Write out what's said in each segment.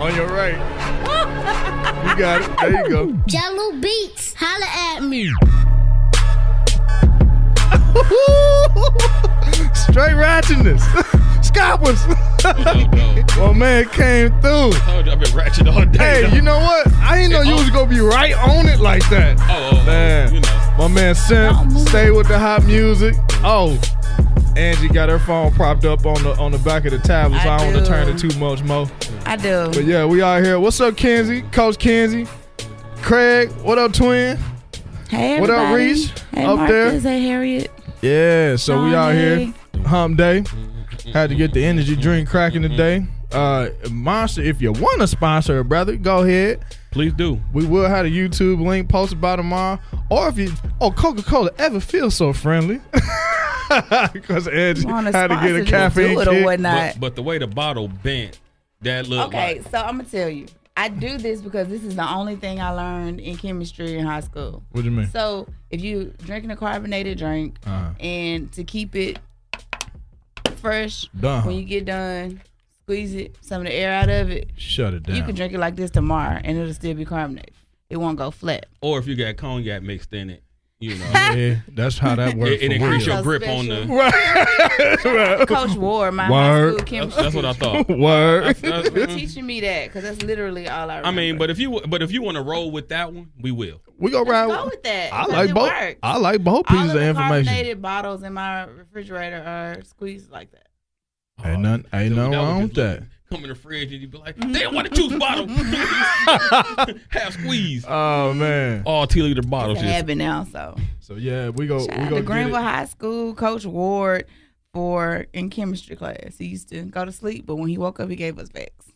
On your right. You got it. There you go. Jello Beats, holla at me. Straight ratchetness. Scalpers. My man came through. I told you I've been ratchet all day. Hey, you know what? I didn't know you was gonna be right on it like that. Man, you know. my man Simp, stay with the hot music. Oh, Angie got her phone propped up on the back of the tablet, so I don't want to turn it too much more. I do. But yeah, we out here. What's up, Kenzie? Coach Kenzie, Craig. What up, twin? Hey, everybody. What up, Reese? Hey, up Marcus. there? Hey, Harriet. Yeah, so we out Hey. here. Hump day. Had to get the energy drink cracking today. Monster, if you want to sponsor a brother, go ahead. Please do. We will have a YouTube link posted by tomorrow. Or if you, Coca-Cola ever feels so friendly. Because Angie had to get a caffeine kick or kick. whatnot. But the way the bottle bent, that looked Okay, like. so I'm gonna tell you, I do this because this is the only thing I learned in chemistry in high school. What do you mean? So if you drinking a carbonated drink and to keep it fresh, Done. when you get done, squeeze it, some of the air out of it. Shut it down. You can drink it like this tomorrow and it'll still be carbonated. It won't go flat. Or if you got cognac mixed in it, you know. Yeah, that's how that works. It increase your So grip special. on the. Coach Ward, my high Word. school chemistry. That's what I thought. Word. You're teaching me that because that's literally all I remember. I mean, but if you want to roll with that one, we will. We go ride. Go with that. I because like it both. works. I like both All pieces of of the information. carbonated bottles in my refrigerator are squeezed like that. Ain't nothing wrong with that. Come in the fridge and you be like, damn, what a juice bottle. Half squeeze. Oh man. All 2 liter bottles. It's a habit now, so. So yeah, we go. Shout We out go to get Greenville it. High School, Coach Ward in chemistry class. He used to go to sleep, but when he woke up, he gave us facts.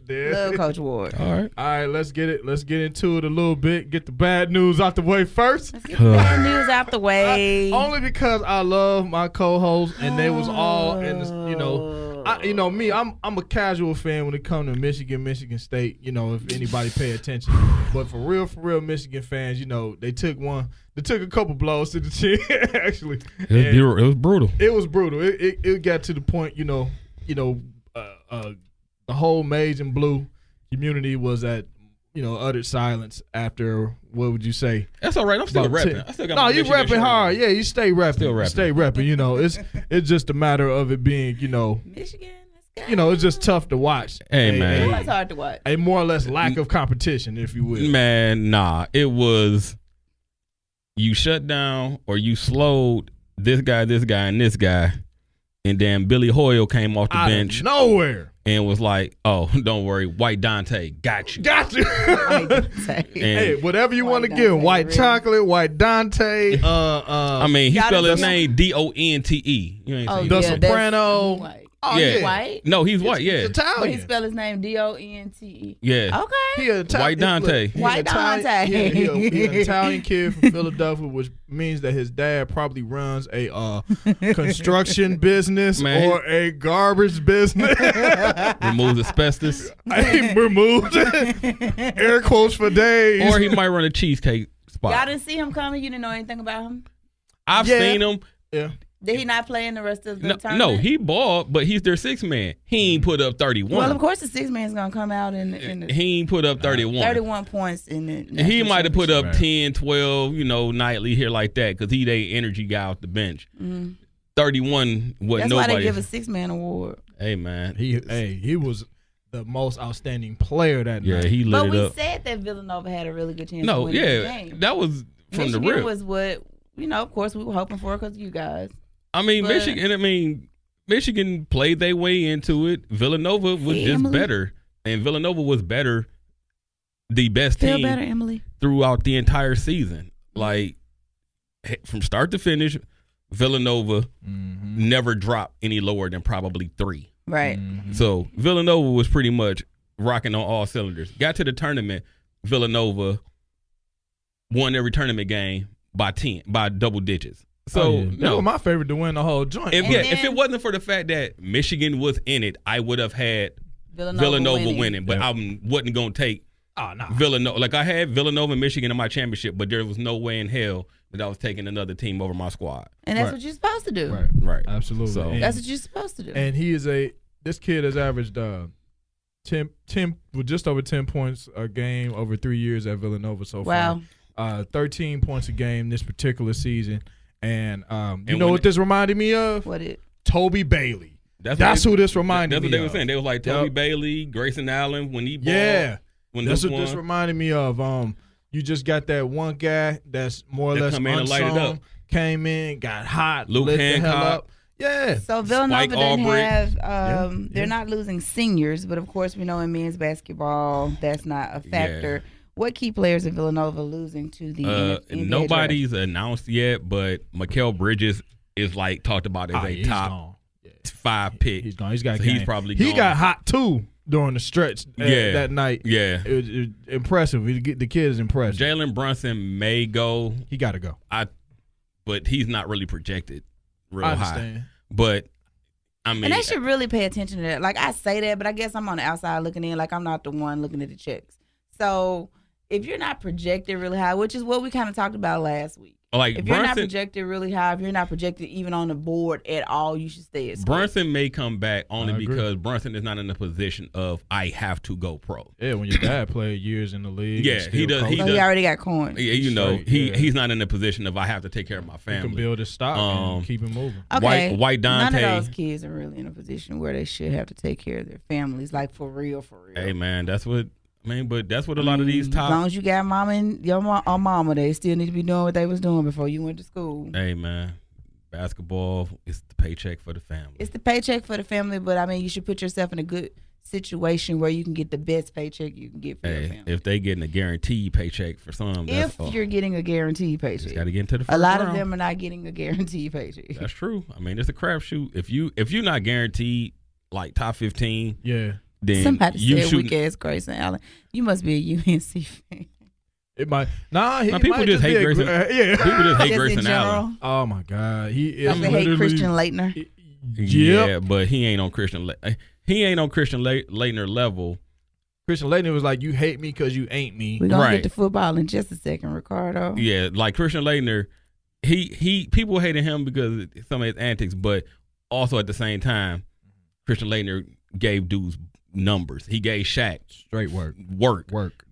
There. Love Coach Ward. All right. All right, let's get it. Let's get into it a little bit. Get the bad news out the way first. Let's get the bad news out the way. Only because I love my co-hosts and they was all in this, me, I'm a casual fan when it comes to Michigan State, if anybody pay attention. But for real Michigan fans, they took a couple blows to the chin actually. It was brutal. It was brutal. It got to the point, the whole maize and blue community was at utter silence after, what would you say? That's all right. I'm still About repping. 10. I still got No, my you Michigan repping shirt hard. on. Yeah, you stay repping. Still repping. Stay repping. It's just a matter of it being, Michigan, let's go. it's just tough to watch. Hey, man. It was hard to watch. A more or less lack of competition, if you will. Man, nah. It was you shut down or you slowed this guy, and this guy. And then Billy Hoyle came off the Out of bench nowhere. and was like, oh, don't worry. White Dante got you. Got you. Hey, whatever you want to give him. White chocolate, white Dante. I mean, he Y'all spelled his done- name Donte. You ain't Oh, seen The yeah, that. Soprano. that's white. Oh, Yeah. White? No, he's white, yeah. He's Italian. But he spelled his name Donte. Yeah. Okay. He an Italian. White Dante. Look, he White an Italian- Dante. He an Italian kid from Philadelphia, which means that his dad probably runs a construction business Man. or a garbage business. Removes asbestos. He removed air quotes for days. Or he might run a cheesecake spot. Y'all didn't see him coming? You didn't know anything about him? I've Yeah. seen him. Yeah. Did he not play in the rest of the No, tournament? he balled, but he's their sixth man. He ain't put up 31. Well, of course, the six man's gonna come out in the He ain't put up 31. 31 points in the. And he might have put up Right. 10, 12, nightly here like that because he the energy guy off the bench. Mhm. 31 wasn't That's why nobody. they give a six man award. Hey, man. He was the most outstanding player that Yeah, night. he lit But it we up. said that Villanova had a really good chance. to No, win the yeah. game. That was from Michigan the rip. was what of course we were hoping for because you guys. I mean, but- Michigan played their way into it. Villanova was Hey, just Emily. better. And Villanova was better, the best Feel team better, Emily. throughout the entire season. Like, from start to finish, Villanova never dropped any lower than probably 3. Right. So Villanova was pretty much rocking on all cylinders. Got to the tournament, Villanova won every tournament game by double digits. So That was my favorite to win the whole joint. if then- it wasn't for the fact that Michigan was in it, I would have had Villanova winning. But I wasn't gonna take Villanova. Like I had Villanova and Michigan in my championship, but there was no way in hell that I was taking another team over my squad. And that's Right. what you're supposed to do. Right. Right. Absolutely. So- And- That's what you're supposed to do. And this kid has averaged with just over 10 points a game over 3 years at Villanova so far. Wow. 13 points a game this particular season. And you know what this reminded me of? What it? Toby Bailey. That's who this reminded me of. That's what they were saying. They was like Toby Bailey, Grayson Allen when he balled. Yeah. That's what this reminded me of. You just got that one guy that's more or less unsung, came in, got hot, Luke lit the Hancock. hell up. Yeah. So Villanova Spike didn't Aubrey. have they're not losing seniors, but of course we know in men's basketball that's not a factor. Yeah. What key players in Villanova losing to the NBA nobody's announced yet, but Mikal Bridges is like talked about as a top 5 pick. He's gone. He's got. So game. he's probably he gone. got hot too during the stretch that night. Yeah, it was impressive. The kid is impressive. Jalen Brunson may go. He got to go. But he's not really projected real I understand. high. But I mean, And they should really pay attention to that. Like I say that, but I guess I'm on the outside looking in. Like I'm not the one looking at the checks. So if you're not projected really high, which is what we kind of talked about last week. like If you're not Brunson, projected really high, if you're not projected even on the board at all, you should stay at school. Brunson may come back only I agree. because Brunson is not in the position of I have to go pro. Yeah, when your dad played years in the league. Yeah, and still he does- coach, So he already got coins. Yeah, you know, Straight, he's not in the position of I have to take care of my he family. can build his stock and keep it moving. Okay. White None Dante. of those kids are really in a position where they should have to take care of their families, like for real, for real. Hey man, that's what but that's what a lot of these As long top. as you got mama and your mama, they still need to be doing what they was doing before you went to school. Hey man, basketball is the paycheck for the family. It's the paycheck for the family, but I mean, you should put yourself in a good situation where you can get the best paycheck you can get for your family. If they getting a guaranteed paycheck for some, If you're getting a guaranteed just paycheck, got to get into the first a lot round. of them are not getting a guaranteed paycheck. That's true. I mean, it's a crapshoot. If you're not guaranteed like top 15, Yeah. then Somebody you said should. weak ass Grayson Allen. You must be a UNC fan. It might. Nah, he people might just hate be Grayson. yeah. People just hate Just in Grayson general. Allen. Oh my God, he is. Like they hate literally- Christian Leitner. Yeah, but he ain't on Christian. He ain't on Christian Leitner level. Christian Leitner was like, "You hate me because you ain't me." We're gonna Right. get to football in just a second, Ricardo. Yeah, like Christian Leitner, he people hated him because of some of his antics, but also at the same time, Christian Leitner gave dudes numbers. He gave Shaq Straight work.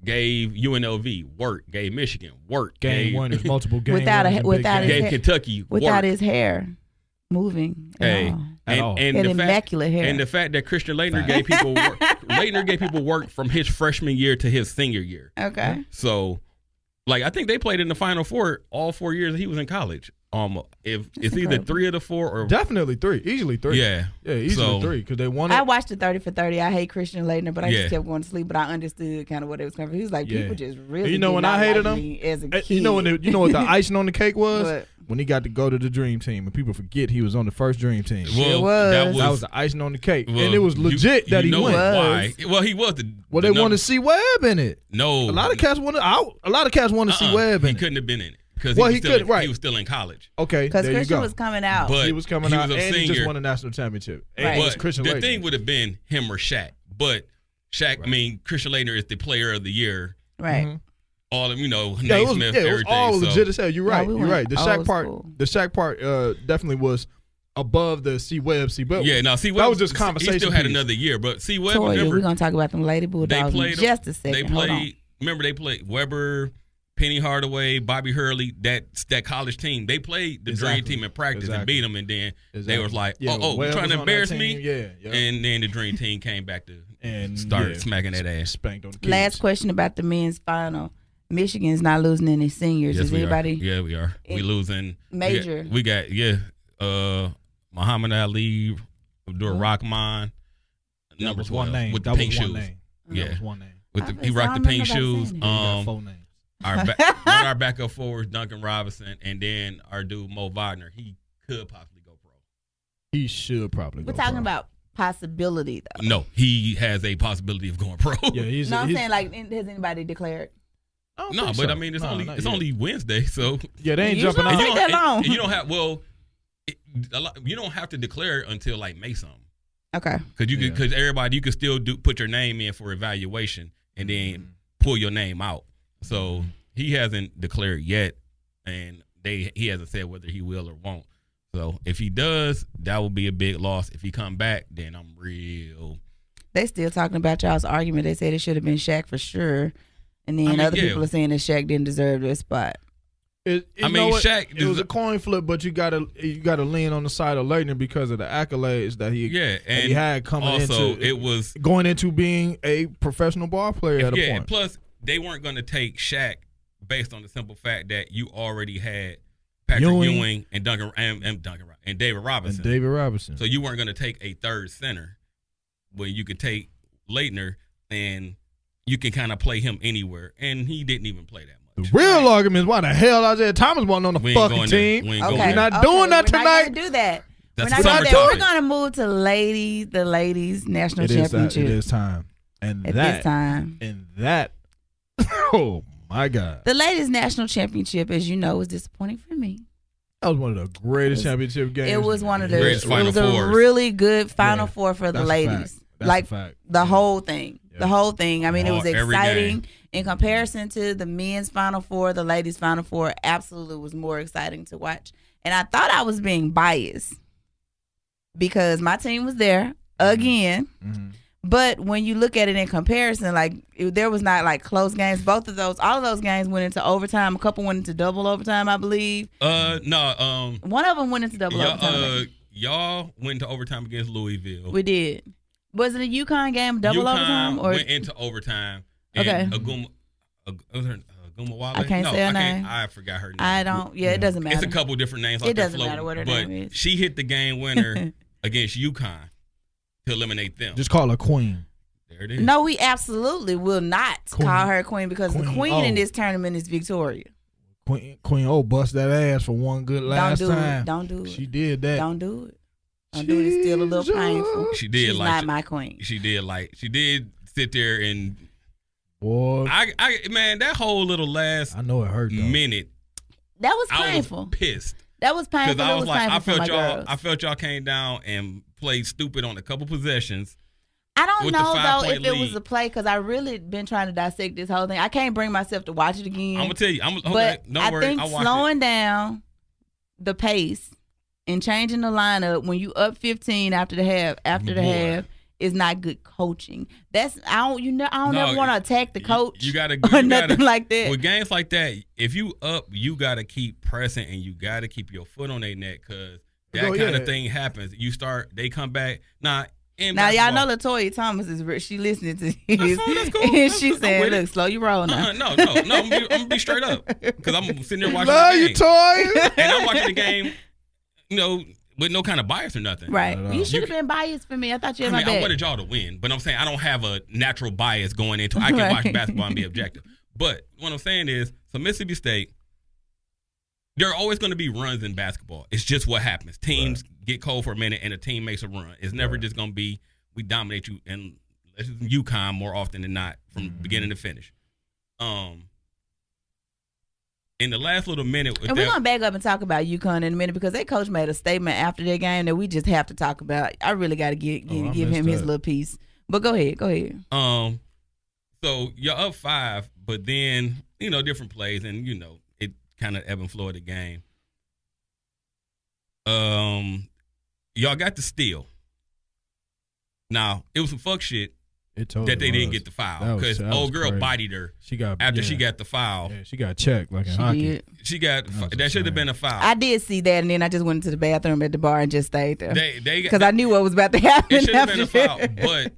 gave UNLV work, gave Michigan work, Game gave, winners, multiple game Without winners, and big without games. gave hair- Kentucky Without work. his hair moving. at Hey, all. At all. and That the fact immaculate hair. and the fact that Christian Leitner gave people work, Leitner gave people work from his freshman year to his senior year. Okay. So, like, I think they played in the Final Four all 4 years that he was in college. If it's either incredible. 3 or the 4 or Definitely 3, easily 3. yeah, easily So- 3 because they won I it. watched the 30 for 30. I hate Christian Leitner, but I Yeah. just kept going to sleep. But I understood kind of what it was coming from. He was like, Yeah. people just really. You know did when not I hated like him? me as a kid. You know you know what the icing on the cake was What? when he got to go to the Dream Team, and people forget he was on the first Dream Team. well, was. That was the icing on the cake, well, and it was legit that he know went. Why? Well, he was the. Well, the they wanted number- to see Webb in it. No, A lot of cats wanted. A lot of cats wanted to see Webb He in it. couldn't have been in it because Well, he he was still couldn't, right. he was still in college. Okay, Because there you Christian go. was coming out. But he was coming he out, was a and he just senior. won a national championship. Right. And it was But Christian the Leitner. thing would have been him or Shaq. But Shaq, I mean, Christian Leitner is the player of the year. Right. Mhm. All of Yeah, it Nate was, Smith, yeah, it was everything. all so, legit as hell. You're No, right. we You're went right. The Shaq old part, school. the Shaq part, definitely was above the C Webb. Yeah, now see, that was just conversation. He still had piece. another year, but see, Webb. Toya, Remember, we're going to talk about them Lady they Bulldogs played in just a second. They Hold on. played. Remember, they played Weber, Penny Hardaway, Bobby Hurley. That college team. They played the Exactly. Dream Team in practice and beat them, and then they Exactly. was like, Yeah, "Oh, Webb you trying was to on that embarrass team. me?" Yeah. And then the Dream Team came back to and start smacking that ass. Spanked on the kids. Last question about the men's final. Michigan's not losing any seniors. Yes, Is we anybody? are. Yeah, we are. We losing Major. We got Muhammad Ali, Abdul Rahman, That number was 12 one name. with the That pink was one shoes. name. Yeah. That was one name. He rocked the pink shoes. He got 4 names. One of our backup forwards, Duncan Robinson, and then our dude Mo Wagner. He could possibly go pro. He should probably. We're go talking pro. about possibility, though. No, he has a possibility of going pro. Yeah, he's. No, I'm he's, saying, like, has anybody declared? I don't no, think but so. I mean, it's No, only not it's yet. only Wednesday, so Yeah, they ain't Usually jumping don't out. take that long. and you don't have you don't have to declare until like May something. Okay. Because everybody, you can still put your name in for evaluation and then pull your name out. So he hasn't declared yet, and he hasn't said whether he will or won't. So if he does, that will be a big loss. If he come back, then I'm real. They still talking about y'all's argument. They said it should have been Shaq for sure. And then other people are saying that Shaq didn't deserve this spot. Shaq. It was a coin flip, but you gotta lean on the side of Leitner because of the accolades that he had coming going into being a professional ball player at a point. Plus, they weren't going to take Shaq based on the simple fact that you already had Patrick Ewing and David Robinson. So you weren't going to take a third center where you could take Leitner and you can kind of play him anywhere, and he didn't even play that much. The real argument is why the hell Isaiah Thomas wasn't on the fucking team. We're not doing that tonight. We're not going to do that. That's we're not We're going to move to the ladies national championship. It is time. Oh my God. The ladies national championship, as you know, was disappointing for me. That was one of the greatest championship games. It was one of the greatest Final Fours. It was a really good Final Four for the ladies. The whole thing. Yeah. The whole thing. I mean, it was exciting. In comparison to the men's Final Four, the ladies' Final Four absolutely was more exciting to watch. And I thought I was being biased because my team was there again. Mm-hmm. But when you look at it in comparison, there was not close games. All of those games went into overtime. A couple went into double overtime, I believe. No. One of them went into double overtime. Y'all went into overtime against Louisville. We did. Was it a UConn game double overtime? Or went into overtime. Okay. Aguma Wale? I can't say her name. I forgot her name. I don't. Yeah, it doesn't matter. It's a couple different names. It doesn't matter what her name is. She hit the game winner against UConn to eliminate them. Just call her queen. There it is. No, we absolutely will not call her queen because the queen in this tournament is Victoria. Queen O bust that ass for one good last time. Don't do it. She did that. Don't do it. Don't do it. It's still a little painful. She did. She's not my queen. She did sit there and. Boy, man, that whole little last minute. That was painful. I was pissed. That was painful. Because I was like, I felt y'all came down and played stupid on a couple possessions. I don't know though if it was a play because I really been trying to dissect this whole thing. I can't bring myself to watch it again. I'm gonna tell you. But I think slowing down the pace and changing the lineup when you up 15 after the half is not good coaching. I don't ever want to attack the coach. You gotta nothing like that. With games like that, if you up, you gotta keep pressing and you gotta keep your foot on their neck because that kind of thing happens. They come back. Now y'all know LaToya Thomas she listening to this. That's cool. And she saying, "Look, slow your roll now." No. I'm gonna be straight up because I'm sitting there watching the game. Love you, Toya. And I'm watching the game, with no kind of bias or nothing. Right. You should have been biased for me. I thought you had my back. I wanted y'all to win, but I'm saying I don't have a natural bias going into it. I can watch basketball and be objective. But what I'm saying is, so Mississippi State, there are always going to be runs in basketball. It's just what happens. Teams get cold for a minute and a team makes a run. It's never just going to be we dominate you and UConn more often than not from beginning to finish. In the last little minute, and we're gonna back up and talk about UConn in a minute because their coach made a statement after their game that we just have to talk about. I really got to give him his little piece. But go ahead. So you're up 5, but then different plays, and it kind of ebb and flow of the game. Y'all got the steal. Now it was some fuck shit. That they didn't get the foul because old girl bodied her. She got the foul. Yeah, she got checked like in hockey. She got that should have been a foul. I did see that, and then I just went into the bathroom at the bar and just stayed there because I knew what was about to happen. It should have been a foul, but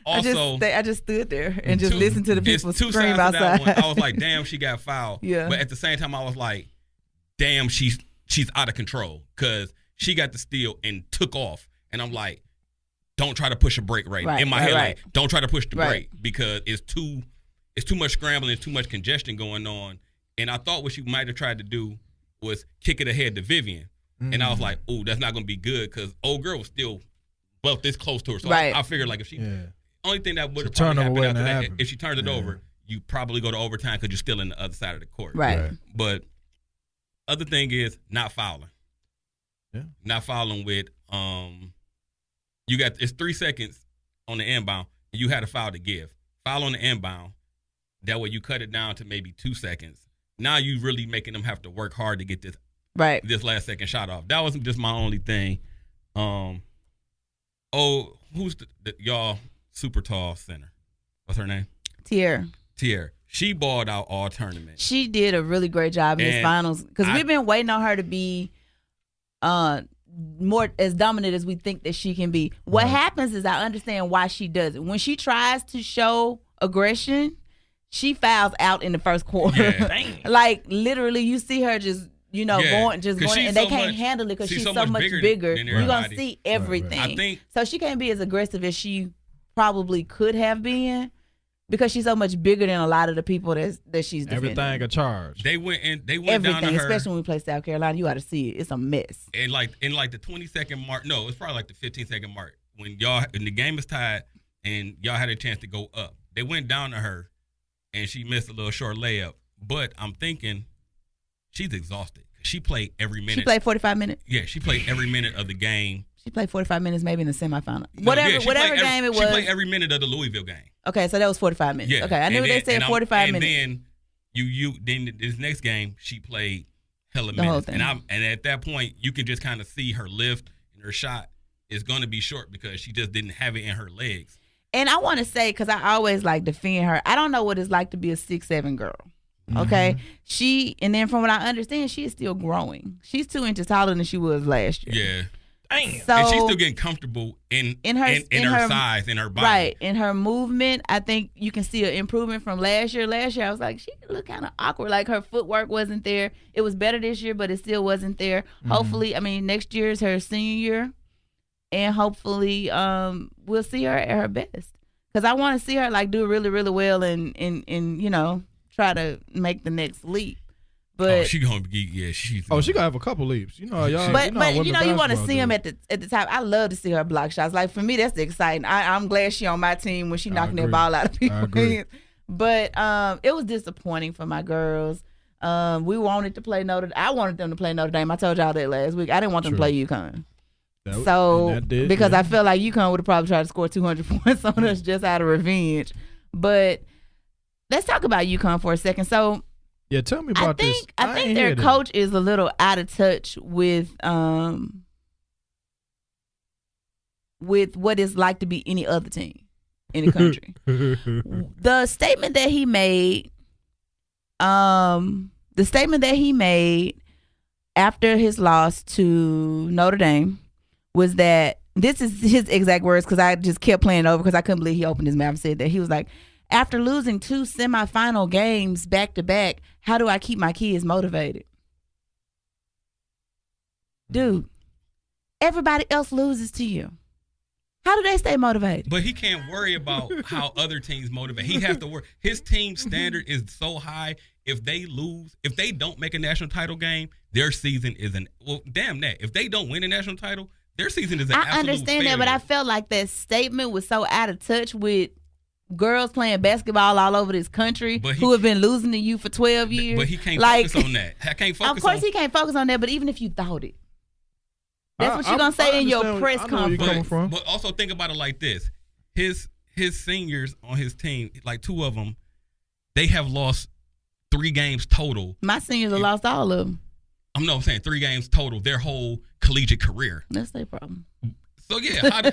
also I just stood there and just listened to the people scream outside. I was like, damn, she got fouled. Yeah. But at the same time, I was like, damn, she's out of control because she got the steal and took off, and I'm like. Don't try to push a brake right in my head. Like, don't try to push the brake because it's too much scrambling, it's too much congestion going on. And I thought what she might have tried to do was kick it ahead to Vivian. Mm-hmm. And I was like, "Oh, that's not going to be good because old girl was still this close to her." So I figured like if she only thing that would have probably happened after that, if she turns it over, you probably go to overtime because you're still in the other side of the court. Right. But other thing is not fouling. Yeah. Not fouling with it's 3 seconds on the inbound. And you had a foul to give. Foul on the inbound. That way you cut it down to maybe 2 seconds. Now you really making them have to work hard to get this last second shot off. That wasn't just my only thing. Who's y'all super tall center. What's her name? Tierra. She balled out all tournament. She did a really great job in this finals because we've been waiting on her to be more as dominant as we think that she can be. What happens is I understand why she does it. When she tries to show aggression, she fouls out in the first quarter. Yeah. Like literally, you see her just going, and they can't handle it because she's so much bigger. You're gonna see everything. I think so. She can't be as aggressive as she probably could have been. Because she's so much bigger than a lot of the people that she's defending. Everything a charge. They went everything, down to her. Especially when we play South Carolina, you got to see it. It's a mess. And like in the 20-second mark, no, it's probably like the 15-second mark when the game is tied and y'all had a chance to go up. They went down to her, and she missed a little short layup. But I'm thinking she's exhausted. She played every minute. She played 45 minutes. Yeah, she played every minute of the game. She played 45 minutes maybe in the semifinal. Whatever game it was. She played every minute of the Louisville game. Okay, so that was 45 minutes. Yeah. Okay, I knew they said 45 minutes. And then then this next game she played hella minutes. And at that point you can just kind of see her lift and her shot is going to be short because she just didn't have it in her legs. And I want to say, because I always like defend her, I don't know what it's like to be a 6'7" girl. Okay, and then from what I understand, she is still growing. She's 2 inches taller than she was last year. Yeah. Damn. So, and she's still getting comfortable in her size, in her body. Right. In her movement, I think you can see an improvement from last year. Last year, I was like, she looked kind of awkward. Like her footwork wasn't there. It was better this year, but it still wasn't there. Hopefully, next year is her senior year. And hopefully, we'll see her at her best. Because I want to see her like do really, really well and try to make the next leap. But she gonna be she gonna have a couple leaps. You want to see him at the top. I love to see her block shots. Like for me, that's exciting. I'm glad she on my team when she knocking that ball out of people's hands. But it was disappointing for my girls. We wanted to play I wanted them to play Notre Dame. I told y'all that last week. I didn't want them to play UConn. Because I feel like UConn would have probably tried to score 200 points on us just out of revenge. But let's talk about UConn for a second. So. Yeah, tell me about this. I think their coach is a little out of touch with what it's like to be any other team in the country. The statement that he made after his loss to Notre Dame was that, this is his exact words because I just kept playing it over because I couldn't believe he opened his mouth and said that. He was like, after losing 2 semifinal games back to back, how do I keep my kids motivated? Dude, everybody else loses to you. How do they stay motivated? But he can't worry about how other teams motivate. He has to work. His team standard is so high. If they lose, if they don't make a national title game, their season is damn that. If they don't win a national title, their season is an absolute I understand failure. That, but I felt like that statement was so out of touch with girls playing basketball all over this country who have been losing to you for 12 years. But he can't focus on that. Of course he can't focus on that, but even if you thought it. That's what you're going to say in your press conference. But also think about it like this. His seniors on his team, like 2 of them, they have lost 3 games total. My seniors have lost all of them. I'm saying 3 games total, their whole collegiate career. That's their problem. So yeah,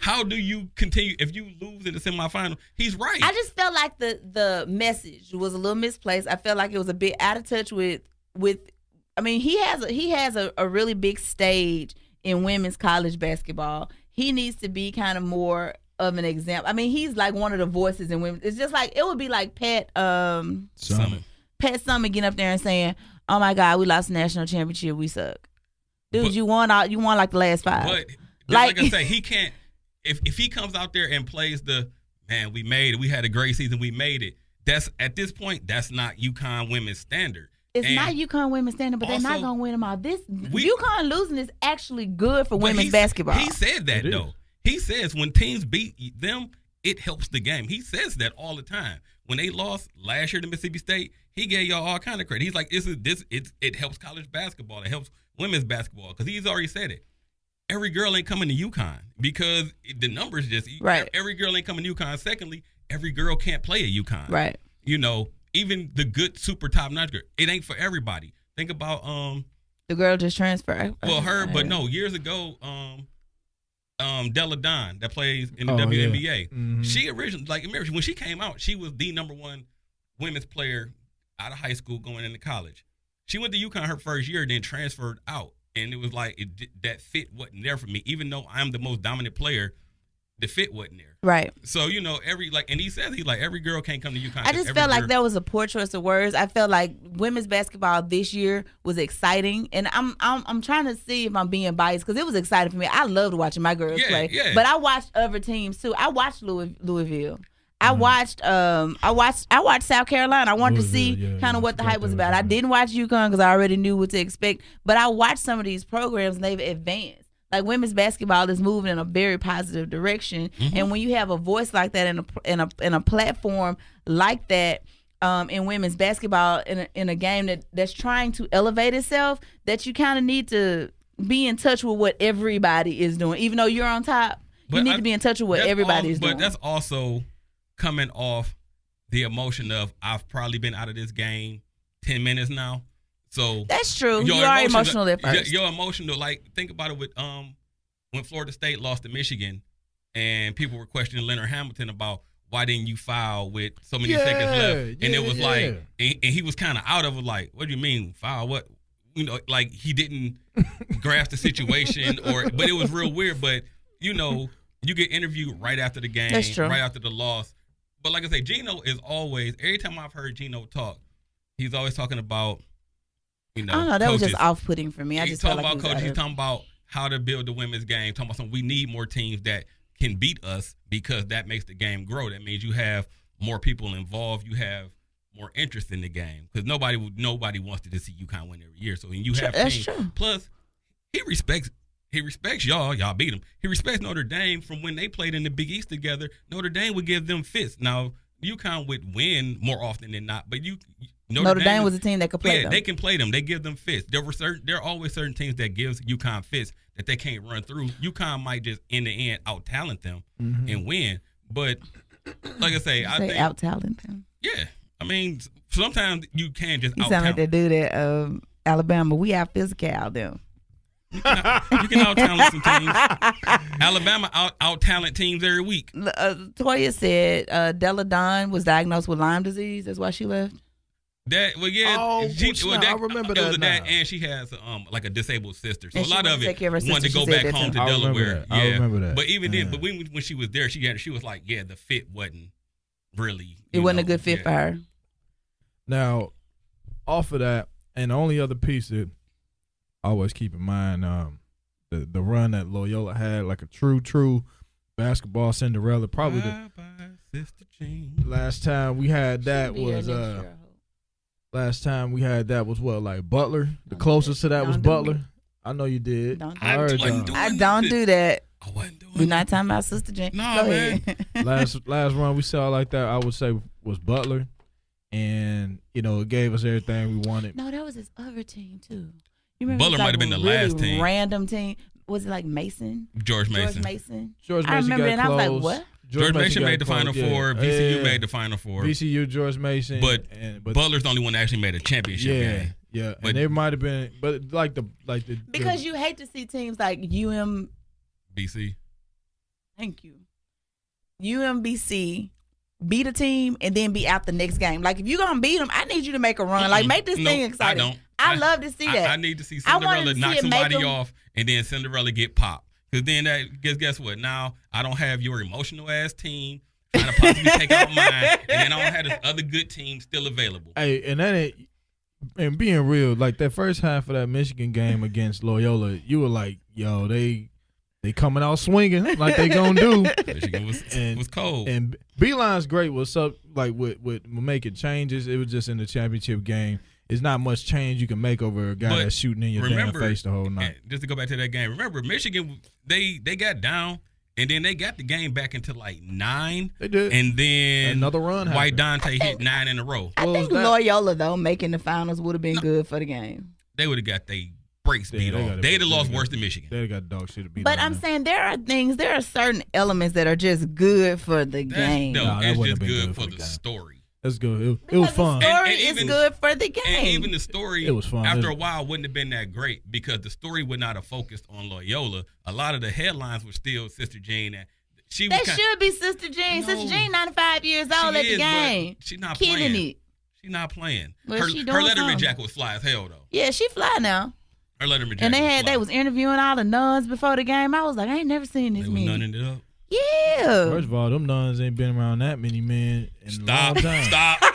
how do you continue if you lose in the semifinal? He's right. I just felt like the message was a little misplaced. I felt like it was a bit out of touch with. I mean, he has a really big stage in women's college basketball. He needs to be kind of more of an example. I mean, he's like one of the voices in women. It's just like it would be like Pat Summitt getting up there and saying, "Oh my God, we lost the national championship. We suck." Dude, you won like the last 5. But like I say, he can't. If he comes out there and plays we made it. We had a great season. We made it. That's at this point. That's not UConn women's standard. It's not UConn women's standard, but they're not gonna win them all. UConn losing is actually good for women's basketball. He said that though. He says when teams beat them, it helps the game. He says that all the time. When they lost last year to Mississippi State, he gave y'all all kind of credit. He's like, it helps college basketball. It helps women's basketball because he's already said it. Every girl ain't coming to UConn because the numbers just right. Every girl ain't coming to UConn. Secondly, every girl can't play at UConn. Right. Even the good super top-notch girl, it ain't for everybody. Think about the girl just transferred. Well, her, but no, years ago, Della Don that plays in the WNBA. Yeah. Mm-hmm. She originally, like, when she came out, she was the #1 women's player out of high school going into college. She went to UConn her first year, then transferred out, and it was like that fit wasn't there for me. Even though I'm the most dominant player, the fit wasn't there. Right. So, and he says every girl can't come to UConn. I just felt like that was a poor choice of words. I felt like women's basketball this year was exciting, and I'm trying to see if I'm being biased because it was exciting for me. I loved watching my girls play, but I watched other teams too. I watched Louisville. I watched South Carolina. I wanted to see kind of what the hype was about. I didn't watch UConn because I already knew what to expect, but I watched some of these programs and they've advanced. Like women's basketball is moving in a very positive direction, and when you have a voice like that in a platform like that in women's basketball in a game that's trying to elevate itself, that you kind of need to be in touch with what everybody is doing. Even though you're on top, you need to be in touch with what everybody is doing. But that's also coming off the emotion of I've probably been out of this game 10 minutes now. So that's true. You are emotional at first. You're emotional. Like, think about it with when Florida State lost to Michigan, and people were questioning Leonard Hamilton about why didn't you foul with so many seconds left, and it was like, and he was kind of out of it. Like, what do you mean foul? What, like he didn't grasp the situation, but it was real weird. But you get interviewed right after the game, right after the loss. But like I say, Gino is always. Every time I've heard Gino talk, he's always talking about. I don't know. That coaches. Was just off-putting for me. I just talking about coaches. He's talking about how to build the women's game. Talking about something. We need more teams that can beat us because that makes the game grow. That means you have more people involved. You have more interest in the game because nobody wants to see UConn win every year. So when you have teams, true. Plus he respects y'all. Y'all beat him. He respects Notre Dame from when they played in the Big East together. Notre Dame would give them fits. Now UConn would win more often than not, but Notre Dame was a team that could play them. They can play them. They give them fits. There are always certain teams that gives UConn fits that they can't run through. UConn might just in the end out talent them and win. But like I say, I think out talent them. Yeah, I mean sometimes you can just. You sound like they do that. Alabama, we out physical them. You can out talent some teams. Alabama out talent teams every week. Toya said Della Don was diagnosed with Lyme disease. That's why she left. I remember that. That, and she has like a disabled sister, so a lot of it wanted to go back home to Delaware. I remember that. But even then, when she was there, she was like, the fit wasn't really. It wasn't a good fit for her. Now, off of that, and the only other piece that I always keep in mind, the run that Loyola had, like a true basketball Cinderella. Probably the last time we had that was what, like Butler? The closest to that was Butler. I know you did. I don't do that. I wasn't doing We're not talking about Sister Jane. No, man. last run we saw like that, I would say, was Butler. And, it gave us everything we wanted. No, that was his other team, too. Butler might have been the last team. Random team. Was it like Mason? George Mason. I remember it, and I was like, what? George Mason made the Final Four. VCU made the Final Four. VCU, George Mason. But Butler's the only one that actually made a championship game. Yeah, but, and there might have been, but because you hate to see teams like BC. Thank you. UMBC beat a team and then be out the next game. Like, if you're going to beat them, I need you to make a run. Like, make this thing exciting. I don't. I love to see that. I need to see Cinderella knock somebody off and then Cinderella get popped. Because then guess what? Now I don't have your emotional ass team trying to possibly take out mine, and then I don't have this other good team still available. Hey, and being real, like that first half of that Michigan game against Loyola, you were like, yo, they coming out swinging like they gonna do. Michigan was cold. And Beeline's great. What's up? Like with making changes. It was just in the championship game. It's not much change you can make over a guy that's shooting in your damn face the whole night. Just to go back to that game, remember Michigan? They got down, and then they got the game back into like 9. They did, and then another run. White Dante hit 9 in a row. I think Loyola though making the finals would have been good for the game. They would have got their brakes beat off. They'd have lost worse than Michigan. They got dog shit to beat. But I'm saying there are certain elements that are just good for the game. No, it's just good for the story. That's good. It was fun. The story is good for the game. And even the story, it was fun. After a while, wouldn't have been that great because the story would not have focused on Loyola. A lot of the headlines were still Sister Jean. Should be Sister Jean. No, Sister Jean, 95 years old at the game. She's not killing playing. It. She's not playing. Well, her Letterman something. jacket was fly as hell though. Yeah, she fly now. Her Letterman jacket. And they was interviewing all the nuns before the game. I was like, I ain't never seen this. They was nunning it up. Yeah. First of all, them nuns ain't been around that many men in a long time. Stop.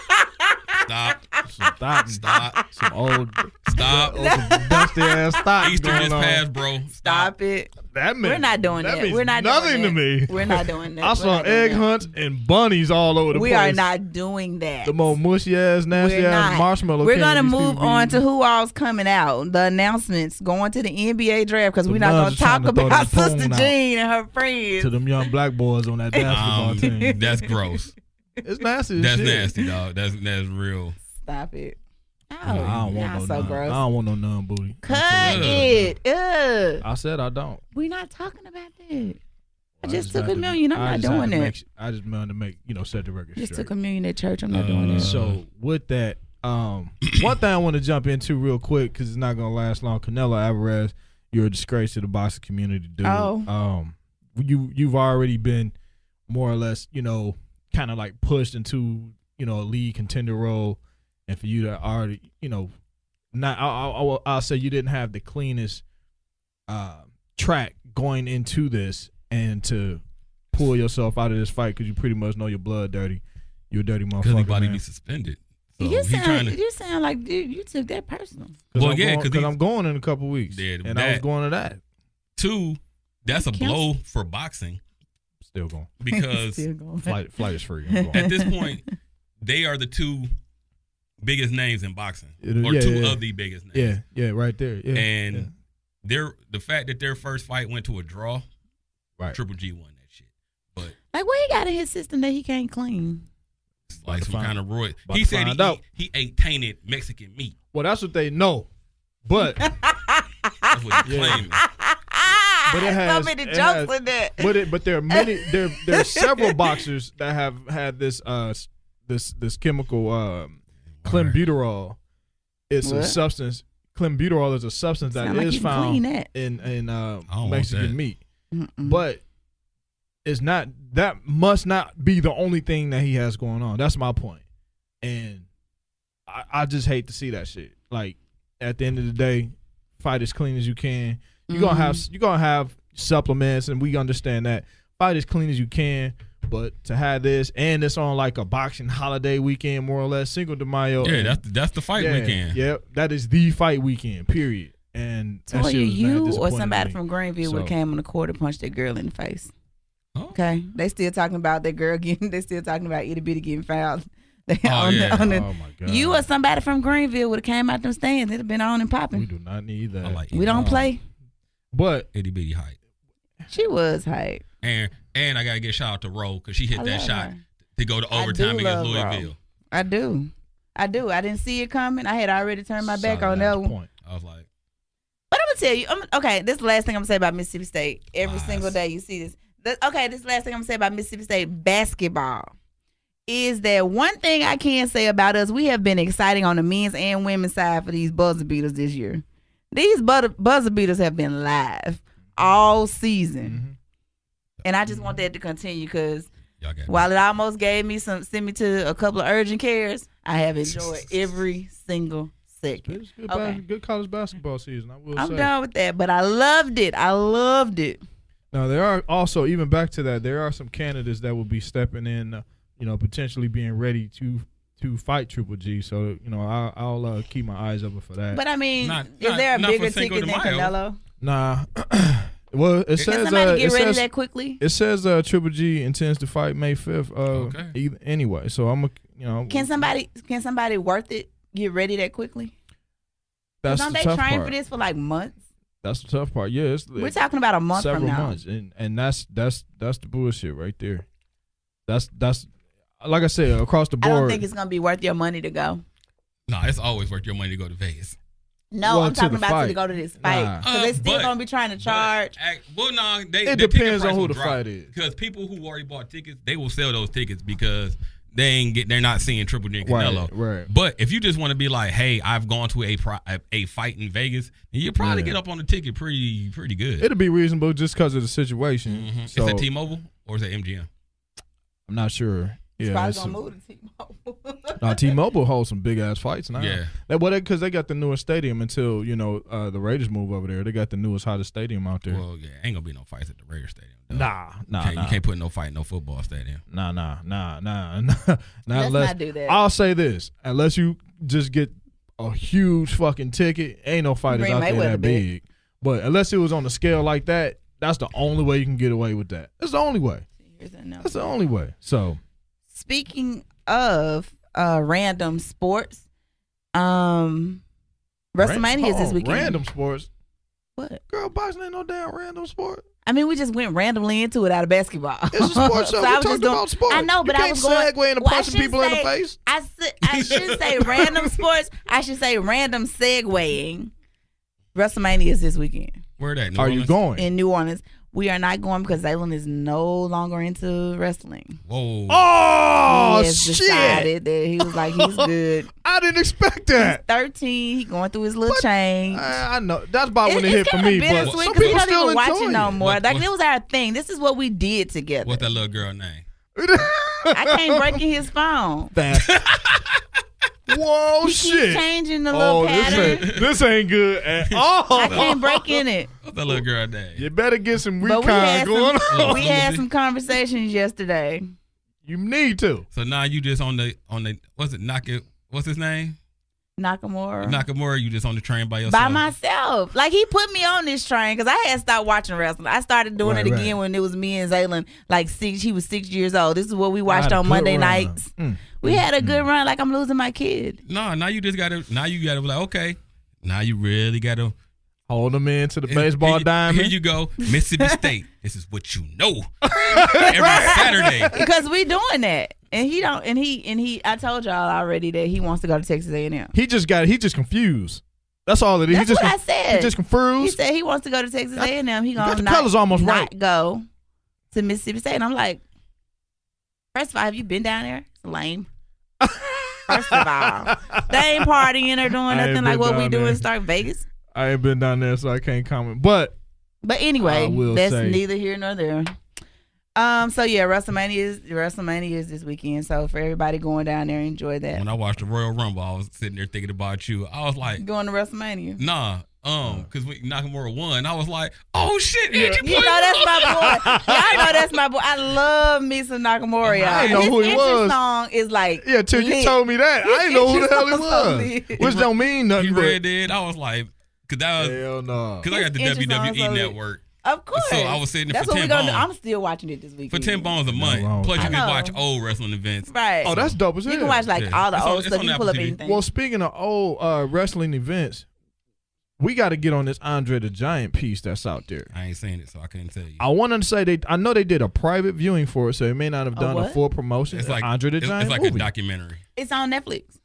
Some old dusty ass stock. Easter just passed, bro. Stop it. We're not doing that. We're not nothing doing to me. We're not doing that. I saw egg hunts and bunnies all over the place. We are not doing that. The more mushy ass, nasty ass marshmallow. We're gonna move on to who all's coming out. The announcements going to the NBA draft because we're not gonna talk about Sister Jean and her friends. To them young black boys on that basketball team. That's gross. It's nasty. That's nasty, dog. That's real. Stop it. Oh, I don't want no so gross. I don't want no nun booty. Cut it. I said I don't. We're not talking about that. I just took communion. I'm not doing that. I just wanted to make, set the record straight. Just took communion at church. I'm not doing that. So with that, one thing I want to jump into real quick because it's not going to last long. Canelo Alvarez, you're a disgrace to the boxing community, dude. Oh. You've already been more or less, kind of like pushed into, a lead contender role. And for you to already, I'll say you didn't have the cleanest track going into this, and to pull yourself out of this fight because you pretty much know your blood dirty. You're a dirty motherfucker. Because anybody be suspended. So you sound like dude, you took that personal. Because I'm going in a couple weeks, and I was going to that. 2, that's a blow for boxing. Still going because flight is free. At this point, they are the 2 biggest names in boxing, or 2 of the biggest names. Yeah, right there. Yeah, and the fact that their first fight went to a draw, right? Triple G won that shit. But like, what he got in his system that he can't clean? Like some kind of roid. He said he ate tainted Mexican meat. Well, that's what they know, but that's what he claimed. But it has so many jokes in that. But there are many. There are several boxers that have had this chemical. Clenbuterol is a substance. Clenbuterol is a substance that is found in Mexican meat. But it's not. That must not be the only thing that he has going on. That's my point. And I just hate to see that shit. Like, at the end of the day, fight as clean as you can. You're gonna have supplements, and we understand that. Fight as clean as you can. But to have this, and it's on like a boxing holiday weekend, more or less, Cinco de Mayo. Yeah, that's the fight weekend. Yeah, that is the fight weekend, period. And so you or somebody from Greenville would have came on the court and punched that girl in the face. Oh. Okay, they still talking about that girl getting. They still talking about itty bitty getting fouled. Oh my God. You or somebody from Greenville would have came out them stands. It'd have been on and popping. We do not need that. We don't play. But itty bitty height. She was hype. And I gotta give a shout out to Roe because she hit that shot to go to overtime against Louisville. I do. I didn't see it coming. I had already turned my back on that one. I was like, but I'm gonna tell you. Okay, this is the last thing I'm gonna say about Mississippi State. Every single day you see this. This is the last thing I'm gonna say about Mississippi State basketball. Is that one thing I can say about us? We have been exciting on the men's and women's side for these buzzer beaters this year. These buzzer beaters have been live all season. Mm-hmm. And I just want that to continue because while it almost sent me to a couple of urgent cares, I have enjoyed every single second. It's good college basketball season, I'm done with that, but I loved it. Now, there are also, even back to that, there are some candidates that will be stepping in, potentially being ready to fight Triple G. So, I'll keep my eyes open for that. But, I mean, is there a bigger ticket than Canelo? Nah. Well, it says. Can somebody get ready that quickly? It says Triple G intends to fight May 5th. Anyway, so I'm Can somebody worth it get ready that quickly? That's don't the they tough train part. for this for like months? That's the tough part. Yeah, we're talking about a month from now. Several months, and that's the bullshit right there. That's like I said, across the board. I don't think it's gonna be worth your money to go. No, it's always worth your money to go to Vegas. No, I'm talking about to go to this fight because they still gonna be trying to charge. It depends on who the fight is. Because people who already bought tickets, they will sell those tickets because they're not seeing Triple G and Canelo. Right. But if you just want to be like, hey, I've gone to a fight in Vegas, you probably get up on the ticket pretty good. It'll be reasonable just because of the situation. Mm-hmm. So, is that T-Mobile or is that MGM? I'm not sure. Yeah, probably gonna move to T-Mobile. No, T-Mobile holds some big ass fights now. Yeah, because they got the newest stadium until the Raiders move over there. They got the newest, hottest stadium out there. Well, yeah, ain't gonna be no fights at the Raiders stadium. Though. You can't put no fight in no football stadium. Nah. Let's not do that. I'll say this: unless you just get a huge fucking ticket, ain't no fighters out there that big. But unless it was on a scale like that, that's the only way you can get away with that. That's the only way. That's the only way. So. Speaking of random sports, WrestleMania is this weekend. Random sports? What? Girl, boxing ain't no damn random sport. I mean, we just went randomly into it out of basketball. It's a sports show. So we talked about sports. I know, but you I was going segue into punching people in the face. I should say random sports. I should say random segueing. WrestleMania is this weekend. Where that? Are you going? In New Orleans. We are not going because Zaylin is no longer into wrestling. Whoa. Oh, he has decided that he was like, he's good. I didn't expect that. He's 13. He going through his little change. I know. That's about when it hit for me. But some people we don't still even watch enjoy it no it. more. Like, it was our thing. This is what we did together. What's that little girl name? I can't break in his phone. Whoa, he shit. Keeps changing the little pattern. This ain't good at all. I can't break in it. What's that little girl name? You better get some recon going on. We had some conversations yesterday. You need to. So now you just on the what's his name? Nakamura. You just on the train by yourself? By myself. Like, he put me on this train because I had stopped watching wrestling. I started doing it again when it was me and Zaylin. Like, he was 6 years old. This is what we watched on Monday nights. We had a good run. Like, I'm losing my kid. No, now you gotta be like, okay. Now you really gotta hold them into the baseball diamond. Here you go, Mississippi State. This is what you know. Every Saturday. Because we doing that. And he don't. And he. I told y'all already that he wants to go to Texas A&M. He just confused. That's all it is. That's what I said. He just confused. He said he wants to go to Texas A&M. He gonna not go to Mississippi State. And I'm like, first of all, have you been down there? It's lame. First of all, they ain't partying or doing nothing like what we do in Stark Vegas. I ain't been down there, so I can't comment. But anyway, that's neither here nor there. So yeah, WrestleMania is this weekend. So for everybody going down there, enjoy that. When I watched the Royal Rumble, I was sitting there thinking about you. I was like, going to WrestleMania? Nah, because Nakamura won. I was like, oh shit, you know that's my boy. Y'all know that's my boy. I love me some Nakamura. I didn't know who he was. Song is like till you told me that. I didn't know who the hell he was. Which don't mean nothing. You read it. I was like, because that was hell no. Because I got the WWE Network. Of course. So I was sitting there for 10 bones. I'm still watching it this week. For $10 a month. Plus you can watch old wrestling events. Right. Oh, that's dope as hell. You can watch all the old stuff. You pull up anything. Well, speaking of old wrestling events, we got to get on this Andre the Giant piece that's out there. I ain't seen it, so I couldn't tell you. I want to say I know they did a private viewing for it, so they may not have done a full promotion. It's like Andre the Giant. It's like movie. A documentary. It's on Netflix.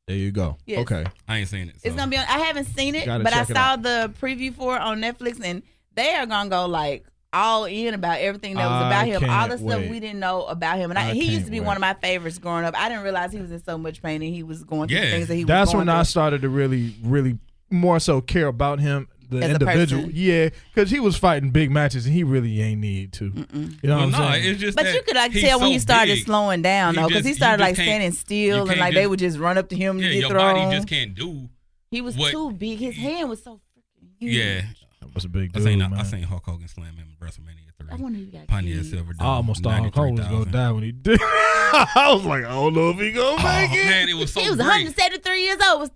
There you go. Yes. Okay. I ain't seen it. So. It's gonna be on. I haven't seen it, but I saw the preview for it on Netflix, and they are gonna go like all in about everything that was about him, all the stuff we didn't know about him. And he used to be one of my favorites growing up. I didn't realize he was in so much pain and he was going through things that he was going through. That's when I started to really, really more so care about him, the individual. Yeah, because he was fighting big matches and he really ain't need to. You know what I'm saying? It's just but you could tell when he started slowing down, though, because he started like standing still and like they would just run up to him to get thrown. Your body just can't do. He was too big. His hand was so freaking huge. Yeah. That was a big dude, I seen Hulk Hogan slam him in WrestleMania 3. I wonder if he got Pontiac Silverdome. I almost thought Hulk Hogan was going to die when he did. I was like, I don't know if he going to make it. Man, it was so great. He was 173 years old.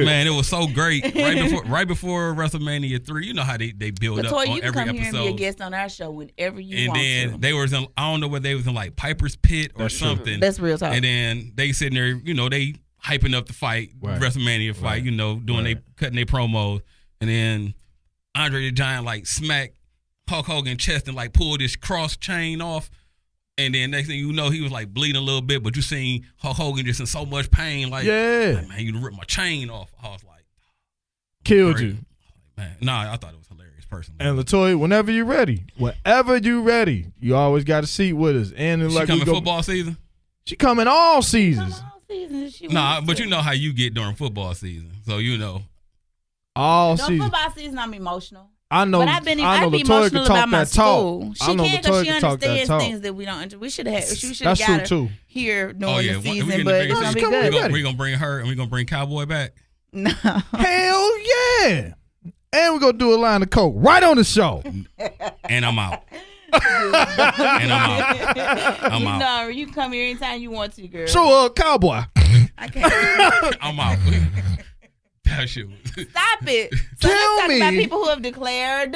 Man, it was so great. Right before WrestleMania 3, you know how they build up on every episode. You can come here and be a guest on our show whenever you want to. And then they was in, I don't know whether they was in like Piper's Pit or something. That's real talk. And then they sitting there, they hyping up the fight, WrestleMania fight, doing cutting their promos. And then Andre the Giant like smacked Hulk Hogan chest and like pulled his cross chain off. And then next thing you know, he was like bleeding a little bit, but you seen Hulk Hogan just in so much pain, like, man, you ripped my chain off. I was like, killed you. Man, nah, I thought it was hilarious. personally. And Latoya, whenever you're ready, you always got a seat with us. And she coming football season? She coming all seasons. But you know how you get during football season, so you know. All season. Football season, I'm emotional. I know. But I'd be emotional about my school. She can because she understands things that we don't. We should have. She should have got her here during the season, but it's gonna be good. We're gonna bring her, and we're gonna bring Cowboy back. No. Hell yeah! And we're gonna do a line of coke right on the show. And I'm out. I'm out. No, you can come here anytime you want to, girl. So, Cowboy. I can't. I'm out. That shit. Stop it. So Tell me. About people who have declared.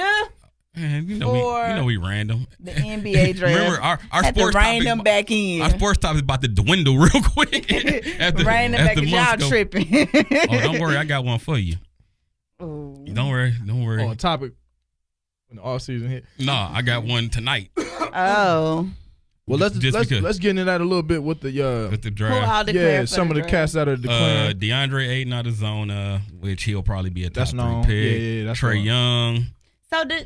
Man, you know we random. The NBA draft. Remember our sports random back in. Our sports topic is about to dwindle real quick. Random back in. Y'all tripping. Oh, don't worry, I got one for you. Ooh. Don't worry. Oh, topic when the off season hit. No, I got one tonight. Oh. Well, let's get into that a little bit with the draft. Some of the cats that are declared. DeAndre Ayton out of Zona, which he'll probably be a top 3 pick. Yeah, that's Trae Young. So do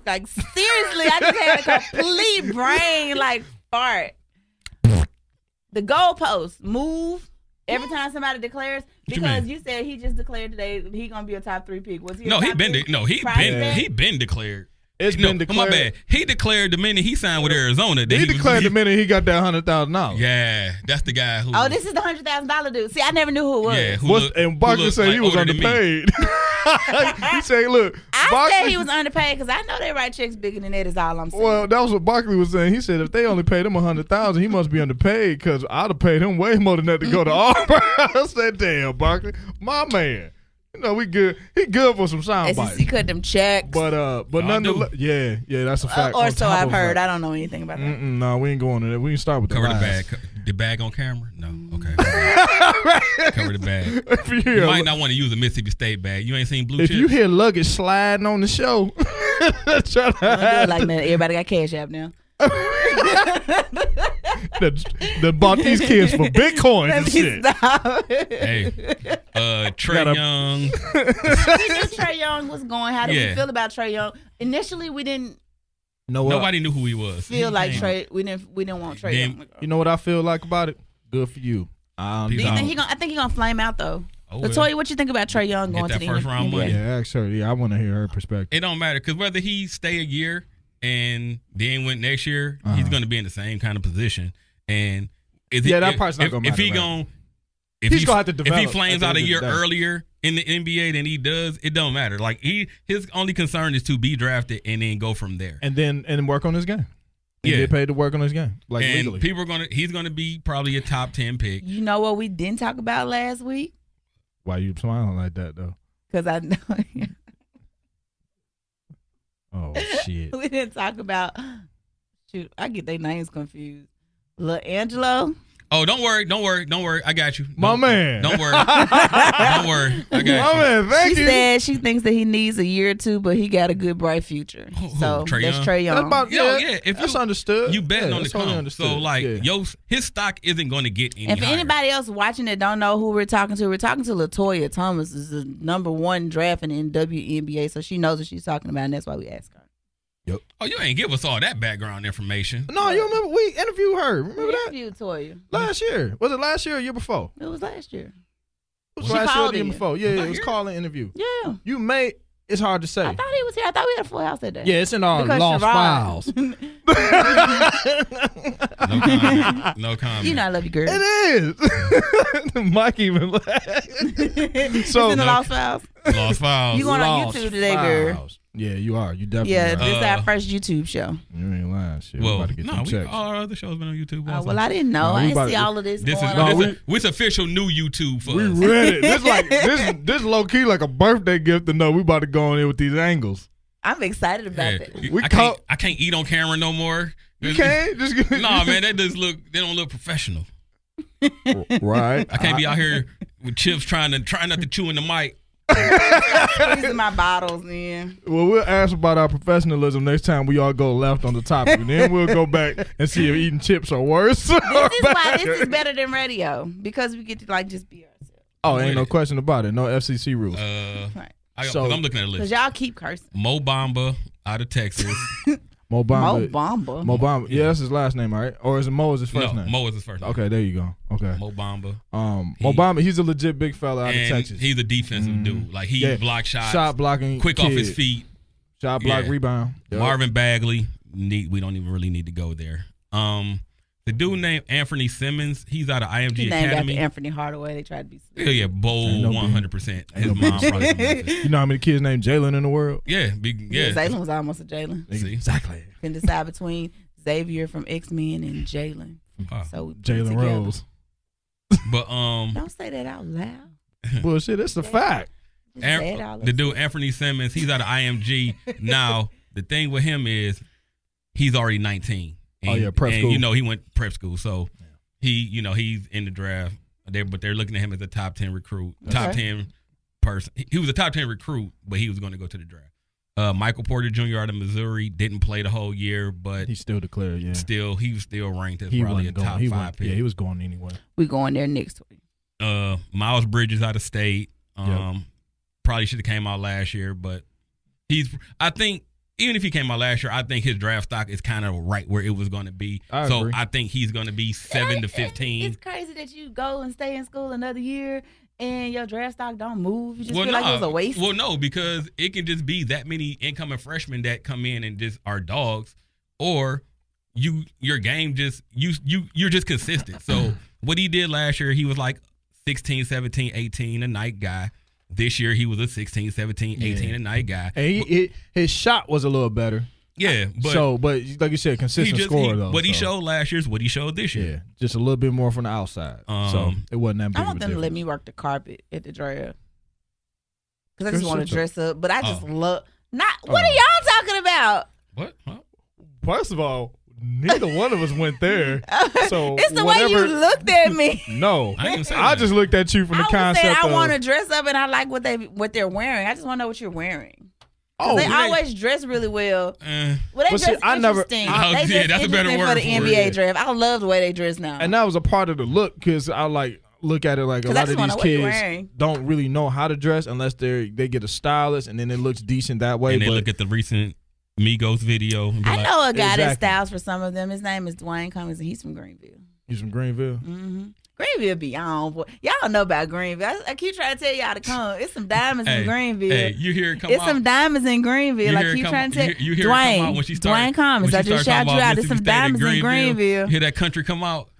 like seriously, I just had a complete brain fart. The goalposts move every time somebody declares, because you said he just declared today he gonna be a top 3 pick. Was he? No, he been declared. It's been declared. My bad. He declared the minute he signed with Arizona. He declared the minute he got that $100,000. Yeah, that's the guy who. Oh, this is the $100,000 dude. See, I never knew who it was. Yeah, and Barkley said he was underpaid. He said, "Look, I said he was underpaid because I know they write checks bigger than that. Is all I'm saying." Well, that was what Barkley was saying. He said if they only paid him $100,000, he must be underpaid because I'd have paid him way more than that to go to Auburn. I said, "Damn, Barkley, my man." You know, we good. He good for some sound bites. SEC cut them checks. But nonetheless, yeah, that's a fact. Or so I've heard. I don't know anything about that. No, we ain't going to that. We can start with cover the bag. The bag on camera? No. Okay. Cover the bag. You might not want to use a Mississippi State bag. You ain't seen blue chips? If you hear luggage sliding on the show, try to do it like that. Everybody got Cash App now. that bought these kids for Bitcoin and shit. Hey, Trae Young. We knew Trae Young was going. How did we feel about Trae Young? Initially, we didn't. Nobody knew who he was. Feel like Trae. We didn't want Trae Young. You know what I feel like about it? Good for you. Do you think I think he's gonna flame out though. Latoya, what you think about Trae Young going to the first round money? Yeah, ask her. Yeah, I want to hear her perspective. It don't matter because whether he stay a year and then went next year, he's going to be in the same kind of position. And that part's not going to matter. He's going to have to develop. If he flames out a year earlier in the NBA than he does, it don't matter. Like his only concern is to be drafted and then go from there. And work on his game. Get paid to work on his game. Like and legally. He's gonna be probably a top 10 pick. You know what we didn't talk about last week? Why you smiling like that though? Because I know. Oh shit. We didn't talk about. Shoot, I get their names confused. Lil Angelo. Oh, don't worry. I got you. My man. Don't worry. Don't worry. I got you. My man, thank you. She said she thinks that he needs a year or two, but he got a good, bright future. So that's Trae Young. If that's understood. You betting on the come. So his stock isn't going to get any higher. If anybody else watching that don't know who we're talking to Latoya Thomas, is the number 1 draft in the WNBA, so she knows what she's talking about, and that's why we asked her. Yep. Oh, you ain't give us all that background information. No, you remember we interviewed her. Remember that? We interviewed Toya. Last year. Was it last year or year before? It was last year. It was last year or the year before. Yeah, it was call and interview. Yeah. You may. It's hard to say. I thought he was here. I thought we had a full house that day. Yeah, it's in our lost files. No comment. You know I love you, girl. It is. Mike even laughed. So in the lost files. Lost files. You going on YouTube today, girl? Yeah, you are. You definitely are. Yeah, this is our first YouTube show. You ain't lying. Shit. Well, about to get all our other shows been on YouTube. Well, I didn't know. I didn't see all of this. This is official new YouTube for us. We read it. This low key like a birthday gift to know we about to go in there with these angles. I'm excited about that. I can't eat on camera no more. You can't? Nah, man, they don't look professional. Right. I can't be out here with chips trying not to chew in the mic. Squeezing my bottles in. Well, we'll ask about our professionalism next time we all go left on the topic, and then we'll go back and see if eating chips are worse. This is why this is better than radio, because we get to just be ourselves. Oh, ain't no question about it. No FCC rules. Right. So I'm looking at a list. Because y'all keep cursing. Mo Bamba out of Texas. Mo Bamba. Mo Bamba. Yeah, that's his last name, right? Or is it Mo is his first name? Mo is his first name. Okay, there you go. Okay. Mo Bamba. Mo Bamba, he's a legit big fella out of Texas. He's a defensive dude. Like he block shots. Shot blocking. Quick off his feet. Shot block rebound. Yep. Marvin Bagley. We don't even really need to go there. The dude named Anthony Simmons, he's out of IMG Academy. Named after Anthony Hardaway. They tried to be slick. Yeah, bold 100%. His mom probably from Memphis. You know how many kids named Jalen in the world? Yeah. Jalen was almost a Jalen. Exactly. Can decide between Xavier from X-Men and Jalen. So Jalen Rose. But don't say that out loud. Bullshit, that's the fact. The dude Anthony Simmons, he's out of IMG. Now, the thing with him is he's already 19. And, prep school. You know, he went prep school, so he's in the draft. But they're looking at him as a top 10 recruit, top 10 person. He was a top 10 recruit, but he was going to go to the draft. Michael Porter Jr. out of Missouri didn't play the whole year, but he's still declared. Yeah, he was still ranked as probably a top 5 pick. Yeah, he was going anyway. We going there next week. Miles Bridges out of state. Probably should have came out last year, but I think. Even if he came out last year, I think his draft stock is kind of right where it was going to be. I think he's going to be 7 to 15. It's crazy that you go and stay in school another year and your draft stock don't move. You just feel like it was a waste. Well, no, because it can just be that many incoming freshmen that come in and just are dogs, or your game just you're just consistent. So what he did last year, he was like 16, 17, 18 a night guy. This year, he was a 16, 17, 18 a night guy. And his shot was a little better. Yeah. But like you said, consistent scorer, though. What he showed last year is what he showed this year. Yeah, just a little bit more from the outside. So it wasn't that big I want them to let me work the carpet at the draft. Because I just want to dress up. But I just love... What are y'all talking about? What? Huh? First of all... Neither one of us went there. So it's the way you looked at me. No, I just looked at you from the concept. I want to dress up and I like what they're wearing. I just want to know what you're wearing. They always dress really well. Well, they dress interesting. That's a better word for the NBA draft. I love the way they dress now. And that was a part of the look because I look at it like a lot of these kids don't really know how to dress unless they get a stylist and then it looks decent that way. And they look at the recent Migos video. I know a guy that styles for some of them. His name is Dwayne Cummings, and he's from Greenville. He's from Greenville? Mm-hmm. Greenville beyond. Y'all don't know about Greenville. I keep trying to tell y'all to come. It's some diamonds in Greenville. Hey, you hear it come It's out. some diamonds in Greenville. I keep trying to tell you. Dwayne Cummings. I just shout you out. There's some diamonds in Greenville. Hear that country come out.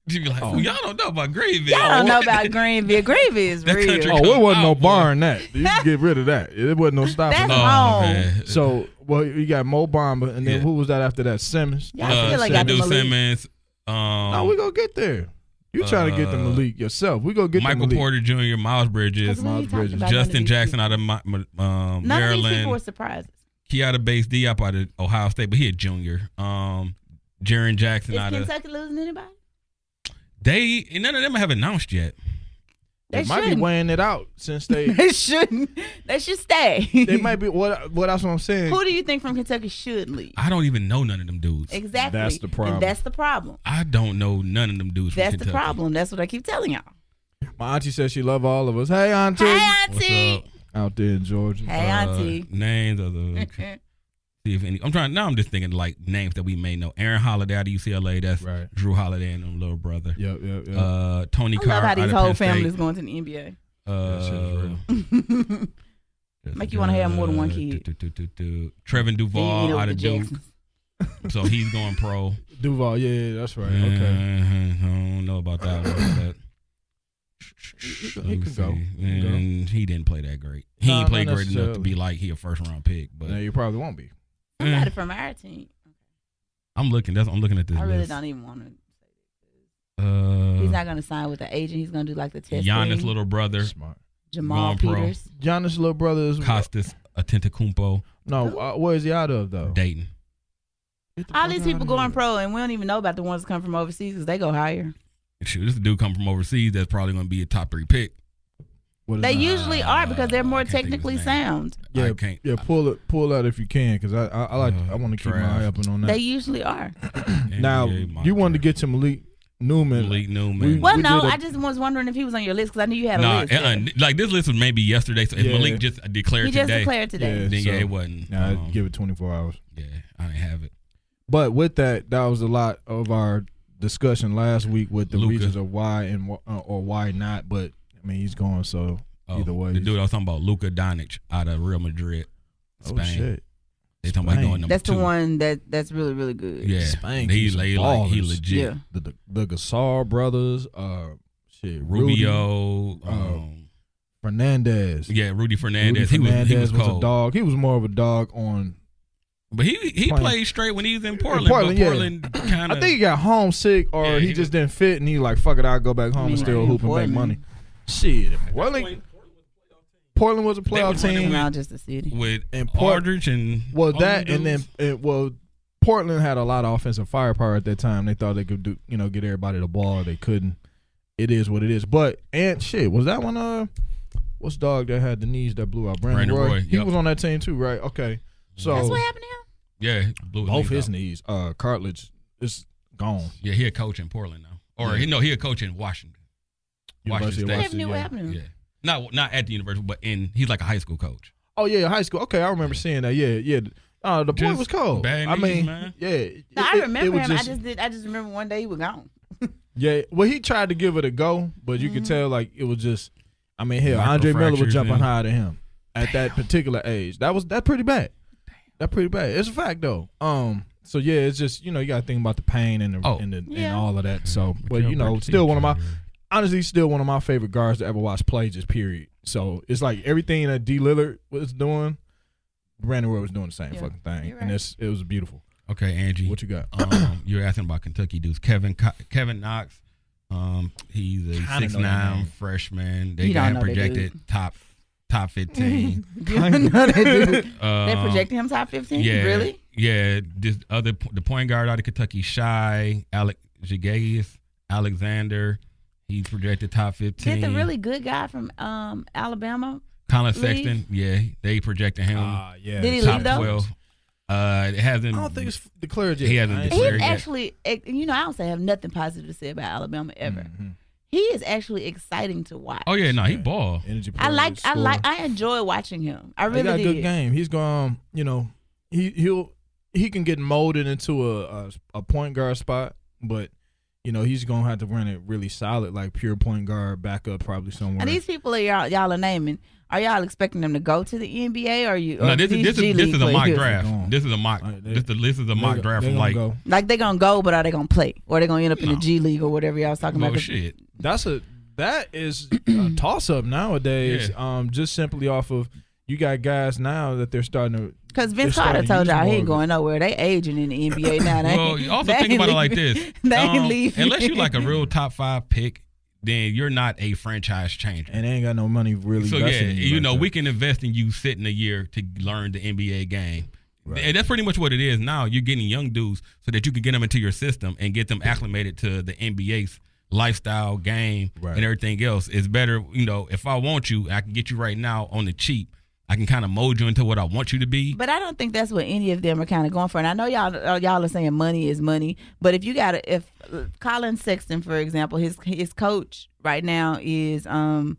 You be like, well, y'all don't know about Greenville. Y'all don't know about Greenville. Greenville is real. It wasn't no bar in that. You can get rid of that. It wasn't no stopping. That's wrong. So, you got Mo Bamba, and then who was that after that? Simmons. I feel like I do Simmons. No, we gonna get there. You trying to get the Malik yourself. We gonna get Michael Porter Jr., Miles Bridges, Justin Jackson out of Maryland. None of these people were surprises. Keada Bates-Diop out of Ohio State, but he a junior. Jaren Jackson out of Kentucky losing anybody? None of them have announced yet. They might be weighing it out since they shouldn't. They should stay. They might be what that's what I'm saying. Who do you think from Kentucky should leave? I don't even know none of them dudes. Exactly. That's the problem. And that's the problem. I don't know none of them dudes from Kentucky. That's the problem. That's what I keep telling y'all. My auntie says she love all of us. Hey, auntie. Hey, auntie. What's up? Out there in Georgia. Hey, auntie. Names of the see if any. I'm just thinking like names that we may know. Aaron Holiday out of UCLA. That's right. Drew Holiday and them little brother. Yep. Tony Carr. I love how these whole families going to the NBA. Make you want to have more than one kid. Trevin Duval out of Duke. So he's going pro. Duval, yeah, that's right. Okay. I don't know about that one, but he could go. And he didn't play that great. He ain't played great enough to be like he a first round pick. But no, you probably won't be. Somebody from our team. I'm looking at this. I really list. don't even want to say this. He's not going to sign with the agent. He's going to do like the test. Giannis' little brother. Smart. Jamal Peters. Giannis' little brother is Costas Antetokounmpo. No, where is he out of though? Dayton. All these people going pro, and we don't even know about the ones that come from overseas because they go higher. Shoot, this dude come from overseas that's probably going to be a top 3 pick. They usually are because they're more technically sound. Yeah, pull out if you can because I want to keep my eye up on that. They usually are. Now you wanted to get to Malik. Newman. Malik Newman. I just was wondering if he was on your list because I knew you had a list. Like this list was maybe yesterday. So if Malik just declared he today. He just declared today. Then it wasn't. I'd give it 24 hours. Yeah, I didn't have it. But with that was a lot of our discussion last week with the Luka. reasons of why and or why not. But I mean, he's gone, so either way. The dude I was talking about, Luka Doncic out of Real Madrid, Spain. Oh shit. They talking about going number That's 2. the one that's really, really good. Yeah, Spain. he legit. Yeah. The Gasol brothers, Rubio, Fernandez. Yeah, Rudy Fernandez. Fernandez he was cold. a dog. He was more of a dog on. But he played straight when he was in Portland. Portland kind of. I think he got homesick or he just didn't fit, and he like, fuck it, I'll go back home and still hoop and make money. Shit, Portland was a playoff team. Around just the city with Aldridge and Portland had a lot of offensive firepower at that time. They thought they could do, get everybody the ball. They couldn't. It is what it is. But was that one? What's dog that had the knees that blew out? Brandon Roy. He was on that team too, right? Okay, so that's what happened to him. Yeah, both his knees. Cartilage is gone. Yeah, he a coach in Portland now, or he a coach in Washington. Washington State. I never knew what happened to him. Yeah. Not at the university, but he's like a high school coach. Oh yeah, high school. Okay, I remember seeing that. Yeah. The boy was cold. Bad knees, man. Yeah. I remember him. I just remember one day he was gone. Yeah. Well, he tried to give it a go, but you could tell like it was just. I mean, hell, Andre Miller was jumping higher than him at that particular age. That's pretty bad. That's pretty bad. It's a fact though. So yeah, it's just you got to think about the pain and all of that. So, but still still one of my favorite guards to ever watch play. Just period. So it's like everything that D Lillard was doing, Brandon Roy was doing the same fucking thing, right. And it was beautiful. Okay, Angie, what you got? You're asking about Kentucky dudes. Kevin Knox. He's a 6'9" freshman. They got him projected top 15. They projected him top 15? Yeah, really? Yeah. The point guard out of Kentucky, Shai Alexander. He's projected top 15. Did the really good guy from Alabama? Colin Sexton. Yeah, they projected him. Yeah. Did he top leave though? 12. It hasn't. I don't think it's declared yet. He hasn't declared He yet. actually, I don't say I have nothing positive to say about Alabama ever. Mm-hmm. He is actually exciting to watch. Oh yeah, no, he ball. I enjoy watching him. I really got did. A good game. He's going. He can get molded into a point guard spot, but he's gonna have to run it really solid, like pure point guard, backup probably somewhere. And these people y'all are naming. Are y'all expecting them to go to the NBA? Or you? No, this is a mock draft. This is a mock. This is a mock draft from like they're gonna go, but are they gonna play, or are they gonna end up in the G League or whatever y'all was talking about? Shit. That is a toss up nowadays. Yeah. Just simply off of you got guys now that they're starting to. Because Vince Carter told y'all he ain't going nowhere. They aging in the NBA now. Well, you also think about it like this. They ain't leaving. Unless you like a real top 5 pick, then you're not a franchise changer. And they ain't got no money really. So we can invest in you sitting a year to learn the NBA game. Right. And that's pretty much what it is now. You're getting young dudes so that you can get them into your system and get them acclimated to the NBA's lifestyle, game, and everything else. It's better, if I want you, I can get you right now on the cheap. I can kind of mold you into what I want you to be. But I don't think that's what any of them are kind of going for. And I know y'all are saying money is money. But if Colin Sexton, for example, his coach right now is a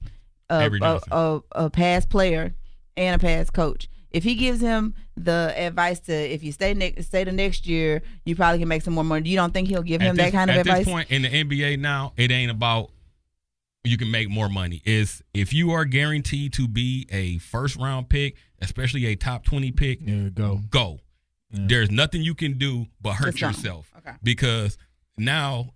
past player and a past coach. If he gives him the advice to, if you stay the next year, you probably can make some more money. You don't think he'll give him that kind of advice? At this point in the NBA now, it ain't about you can make more money. Is if you are guaranteed to be a first round pick, especially a top 20 pick, go. Yeah. There's nothing you can do but hurt yourself. Okay. Because now,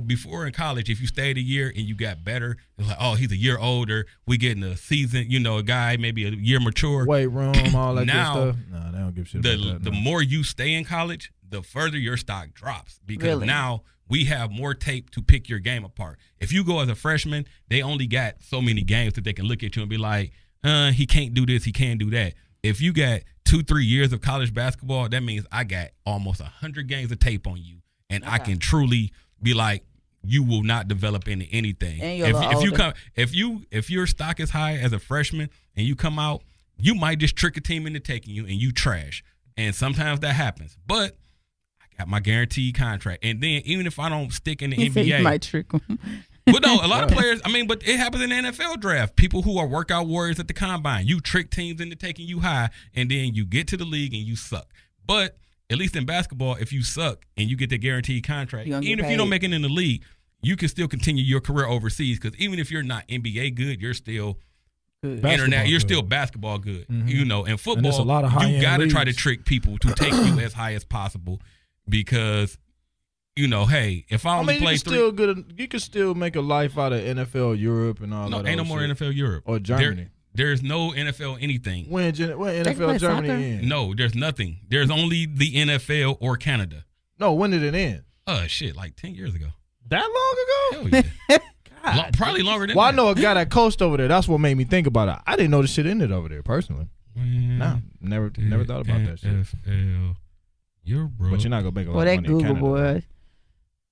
before in college, if you stayed a year and you got better, it's like, oh, he's a year older. We getting a season, a guy maybe a year mature. Weight room, all that now, good stuff. No, they don't give shit about that. The more you stay in college, the further your stock drops. Because now we have more tape to pick your game apart. If you go as a freshman, they only got so many games that they can look at you and be like, he can't do this, he can't do that. If you got 2-3 years of college basketball, that means I got almost 100 games of tape on you. And I can truly be like, you will not develop into anything. If your stock is high as a freshman and you come out, you might just trick a team into taking you and you trash. And sometimes that happens. But I got my guaranteed contract. And then even if I don't stick in the NBA. Said you might trick them. But no, a lot of players, but it happens in the NFL draft. People who are workout warriors at the combine, you trick teams into taking you high, and then you get to the league and you suck. But at least in basketball, if you suck and you get the guaranteed contract, even if you don't make it in the league, you can still continue your career overseas. Because even if you're not NBA good, you're still internet. You're still basketball good. Mm-hmm. In football, you got to try to trick people to take you as high as possible because. Hey, if I only play you can still make a life out of NFL Europe and all that. No, ain't no more NFL Europe or Germany. There's no NFL anything. When NFL Germany end? No, there's nothing. There's only the NFL or Canada. No, when did it end? Shit, like 10 years ago. That long ago? Hell yeah. Probably longer than that. Well, I know a guy that coached over there. That's what made me think about it. I didn't know the shit ended over there personally. Nah, never thought about that shit. NFL Europe. But you're not gonna make a lot of money in Canada. Boy.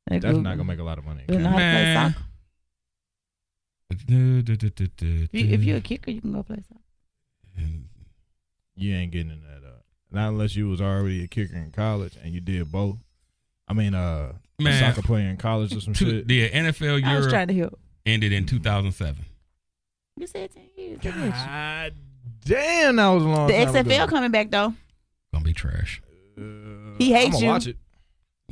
Definitely not gonna make a lot of money. You know how to play soccer. If you're a kicker, you can go play soccer. You ain't getting in that. Not unless you was already a kicker in college and you did both. A soccer player in college or some shit. The NFL I was trying to help. Ended in 2007. You said 10 years. God damn, that was a long time The XFL ago. coming back though. Gonna be trash. He hates I'm you. Watch it.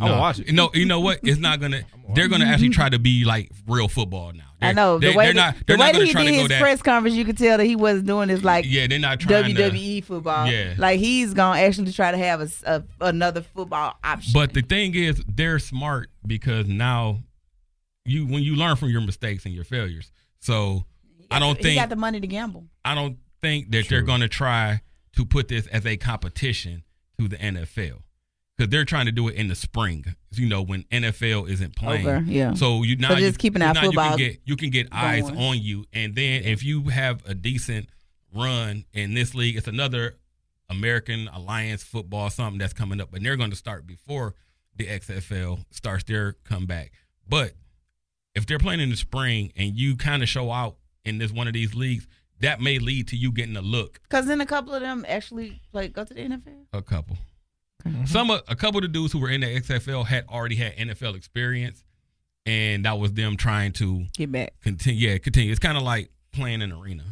I'm gonna watch it. No, you know what? It's not gonna. They're gonna actually try to be like real football now. I know the way that he did his press conference, you could tell that he wasn't doing this like they're not trying WWE football. Yeah, like he's gonna actually try to have another football option. But the thing is, they're smart because now when you learn from your mistakes and your failures. So I don't think he got the money to gamble. I don't think that they're gonna try to put this as a competition to the NFL. Because they're trying to do it in the spring, when NFL isn't playing. So just keeping our football. You can get eyes on you, and then if you have a decent run in this league, it's another American Alliance football something that's coming up, and they're going to start before the XFL starts their comeback. But if they're playing in the spring and you kind of show out in one of these leagues, that may lead to you getting a look. Because then a couple of them actually go to the NFL. A couple. Mm-hmm. A couple of the dudes who were in the XFL had already had NFL experience, and that was them trying to get back. Continue. It's kind of like playing in an arena.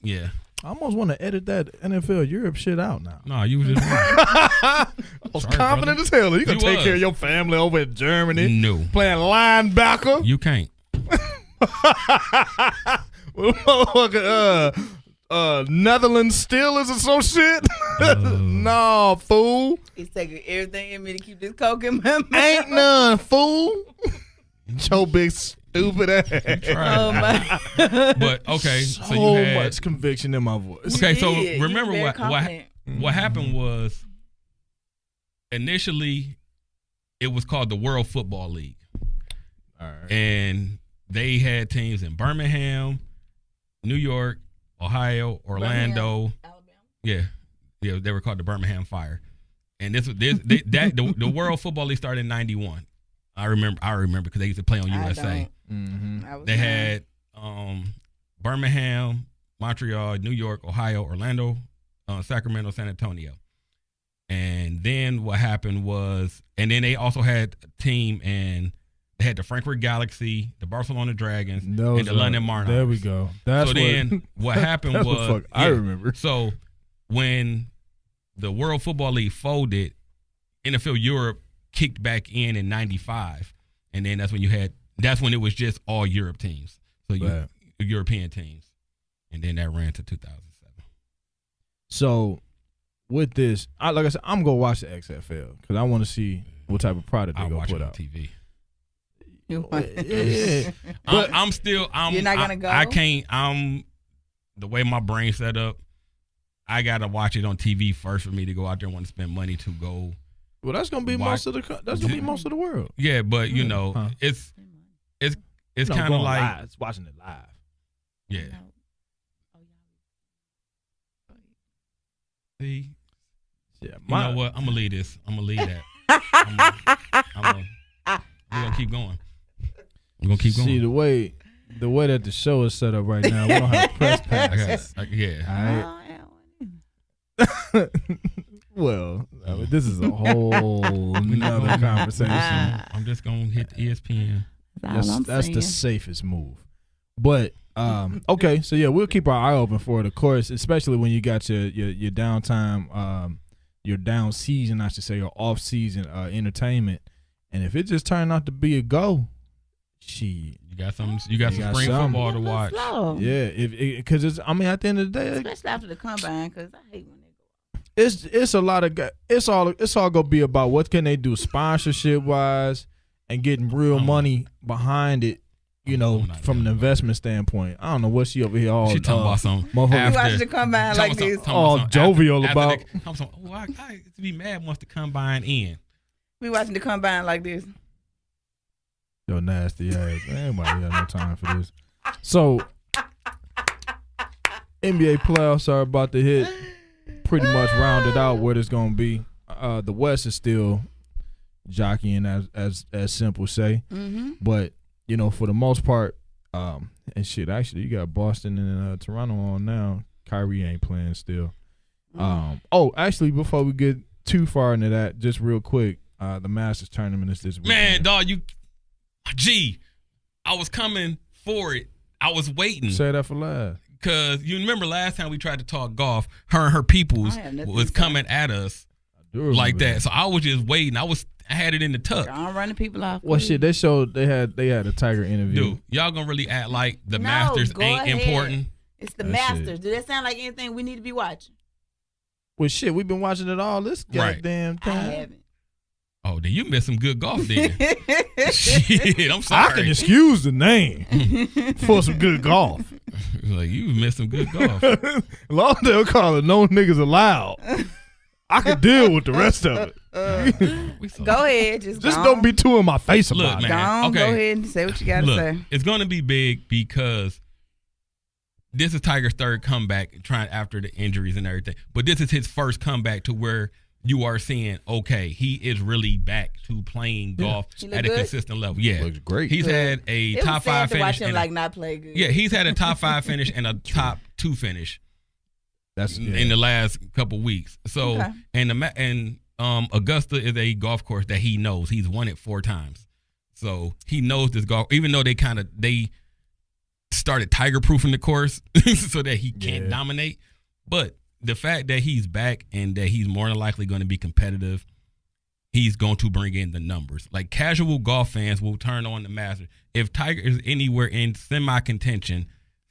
Yeah. I almost want to edit that NFL Europe shit out now. No, you was just I was confident as hell. You can take care of your family over in Germany. No. Playing linebacker. You can't. Netherlands Steelers or some shit? No, fool. He's taking everything in me to keep this coke in my mouth. Ain't none, fool. Your big stupid ass. Oh my. But okay, so you had much conviction in my voice. Okay, so remember what happened was initially it was called the World Football League. All right. And they had teams in Birmingham, New York, Ohio, Orlando, Alabama. Yeah, they were called the Birmingham Fire, and the World Football League started in '91. I remember because they used to play on USA. Mm-hmm. They had Birmingham, Montreal, New York, Ohio, Orlando, Sacramento, San Antonio, and then what happened was, and then they also had a team and. They had the Frankfurt Galaxy, the Barcelona Dragons, and the London Monarchs. There we go. What happened was I remember. So when the World Football League folded, NFL Europe kicked back in '95, and then that's when it was just all Europe teams, so European teams, and then that ran to 2007. So with this, like I said, I'm gonna watch the XFL because I want to see what type of product they're gonna put out. TV. Yeah. But you're not gonna go. I can't. The way my brain's set up, I gotta watch it on TV first for me to go out there and want to spend money to go. Well, that's gonna be most of the world. Yeah, but it's kind of like it's watching it live. Yeah. See. Yeah. You know what? I'm gonna leave this. I'm gonna leave that. We're gonna keep going. We're gonna keep going. See the way that the show is set up right now, we don't have press passes. Yeah. All right. Well, This is a whole another conversation. I'm just gonna hit the ESPN. That's the safest move. But okay, so yeah, we'll keep our eye open for it, of course, especially when you got your downtime, your down season, I should say, or off season entertainment. And if it just turned out to be a go, shit. You got some spring football to watch. Yeah, because it's. I mean, at the end of the day, especially after the combine, because I hate when they go. It's a lot of. It's all gonna be about what can they do sponsorship wise and getting real money behind it. You know, from an investment standpoint, I don't know what she over here all. She talking about some. You watch the combine like this, all jovial about. I to be mad once the combine in. We watching the combine like this. Yo, nasty ass. Anybody got no time for this. So, NBA playoffs are about to hit. Pretty much rounded out what it's gonna be. The West is still jockeying, as Simple say, but you know, for the most part, and shit. Actually, you got Boston and Toronto on now. Kyrie ain't playing still. Actually, before we get too far into that, just real quick, the Masters tournament is this weekend. Man, dog, I was coming for it. I was waiting. Say that for last. Because you remember last time we tried to talk golf, her and her peoples was coming at us like that. So I was just waiting. I had it in the tuck. I'm running people off. Well, shit, they showed they had a Tiger interview. Dude, y'all gonna really act like the Masters ain't important? It's the Masters. Shit. Do that sound like anything we need to be watching? Well, shit, we've been watching it all this goddamn time. I haven't. Oh, then you missed some good golf then. Shit, I'm sorry. I can excuse the name for some good golf. Like, you missed some good golf. Lawndale call it no niggas allowed. I can deal with the rest of it. Go ahead. Just don't be too in my face about it. Man, go ahead and say what you got to say. It's going to be big because this is Tiger's third comeback after the injuries and everything. But this is his first comeback to where you are seeing, okay, he is really back to playing golf at a consistent level. Yeah. Looks great. He's had a top 5 finish. Watch him not play good. Yeah, he's had a top 5 finish and a top 2 finish. That's in the last couple weeks. So and Augusta is a golf course that he knows. He's won it 4 times. So he knows this golf, even though they started Tiger proofing the course so that he can't dominate. But the fact that he's back and that he's more than likely going to be competitive, he's going to bring in the numbers. Like, casual golf fans will turn on the Masters. If Tiger is anywhere in semi-contention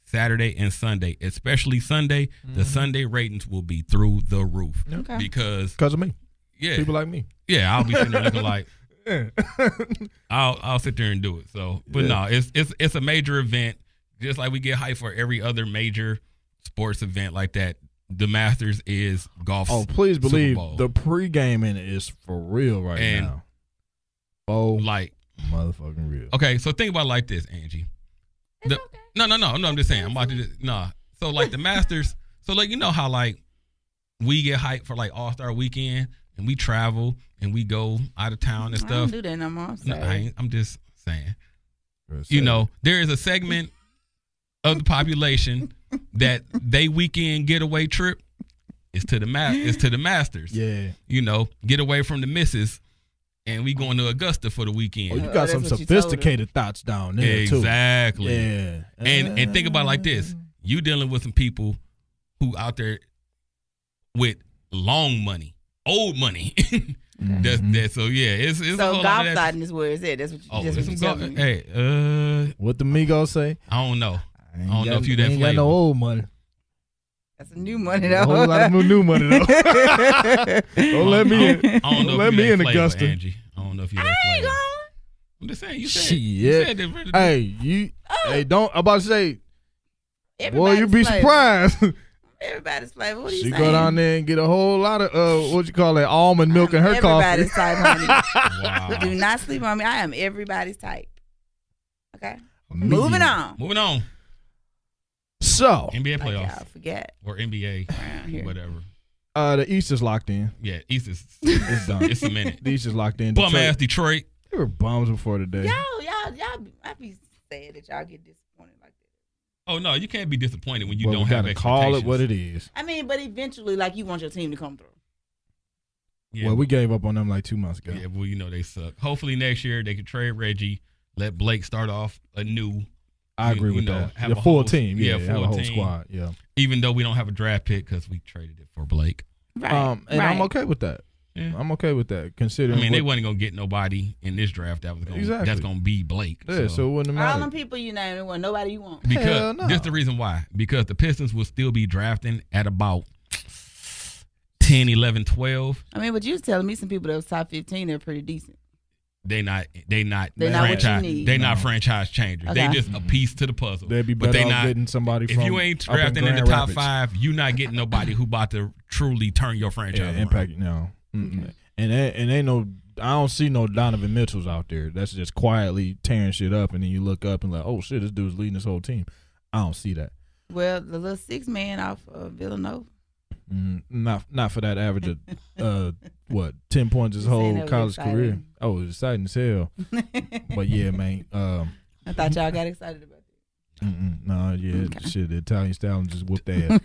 Saturday and Sunday, especially Sunday, the Sunday ratings will be through the roof. Okay. Because of me. Yeah. People like me. Yeah, I'll be sitting there looking like, I'll sit there and do it. So, but no, it's a major event. Just like we get hyped for every other major sports event like that. The Masters is golf. Oh, please believe the pregame in it is for real now. Oh, like motherfucking real. Okay, so think about it like this, Angie. No, I'm just saying. I'm about to So like the Masters. So like, you know how like we get hyped for like All-Star Weekend and we travel and we go out of town and stuff. I don't do that no more. I'm just saying. You know, there is a segment of the population that they weekend getaway trip is to the Masters. Yeah. You know, get away from the missus and we going to Augusta for the weekend. Oh, you got some sophisticated thoughts down there too. Exactly. Yeah. And think about it like this. You dealing with some people who out there with long money, old money. That's so yeah. It's so a whole golf lot thought is where it's at. That's what you telling me. Hey, what the Migos say? I don't know. I don't know if you that flavor. Ain't got no old money. That's a new money though. A whole lot of new money though. Don't let me in. I don't know let me in, Augusta. Angie. I don't know if you that flavor. I'm just saying. You said that. Hey, hey, don't. I'm about to say. Boy, you be surprised. Everybody's flavor. What are you saying? She go down there and get a whole lot of what you call it, almond milk in her coffee. Everybody's type, honey. Wow. Do not sleep on me. I am everybody's type. Okay. Moving on. So NBA playoffs. Y'all forget. Or NBA, whatever. The East is locked in. Yeah, East is it's done. It's a minute. The East is locked in. Bum ass Detroit. They were bums before today. Y'all. I be sad that y'all get disappointed like that. Oh no, you can't be disappointed when you don't have expectations. Call it what it is. I mean, but eventually, like, you want your team to come through. Yeah, well, we gave up on them like 2 months ago. Yeah, well, they suck. Hopefully next year they can trade Reggie, let Blake start off anew. I agree with that. Have a full team. Yeah, have a whole squad. Yeah. Even though we don't have a draft pick because we traded it for Blake. Right. I'm okay with that. Yeah. I'm okay with that. Considering they wasn't gonna get nobody in this draft that's gonna be Blake. Yeah, so it wouldn't matter. All them people you named, there wasn't nobody you want. Because this is the reason why. Because the Pistons will still be drafting at about 10, 11, 12. I mean, but you was telling me some people that was top 15, they're pretty decent. They not franchise. They not franchise changers. Okay. They just a piece to the puzzle. They'd be better off getting somebody from. If you ain't drafting in the top 5, you not getting nobody who about to truly turn your franchise. Impact. No. Okay. And ain't no. I don't see no Donovan Mitchells out there. That's just quietly tearing shit up, and then you look up and like, oh shit, this dude's leading this whole team. I don't see that. Well, the little 6-man off of Villanova. Not for that average of 10 points his whole college career. Oh, it was exciting as hell. But yeah, man. I thought y'all got excited about that. No, yeah, okay. Shit, the Italian Stallion just whooped ass.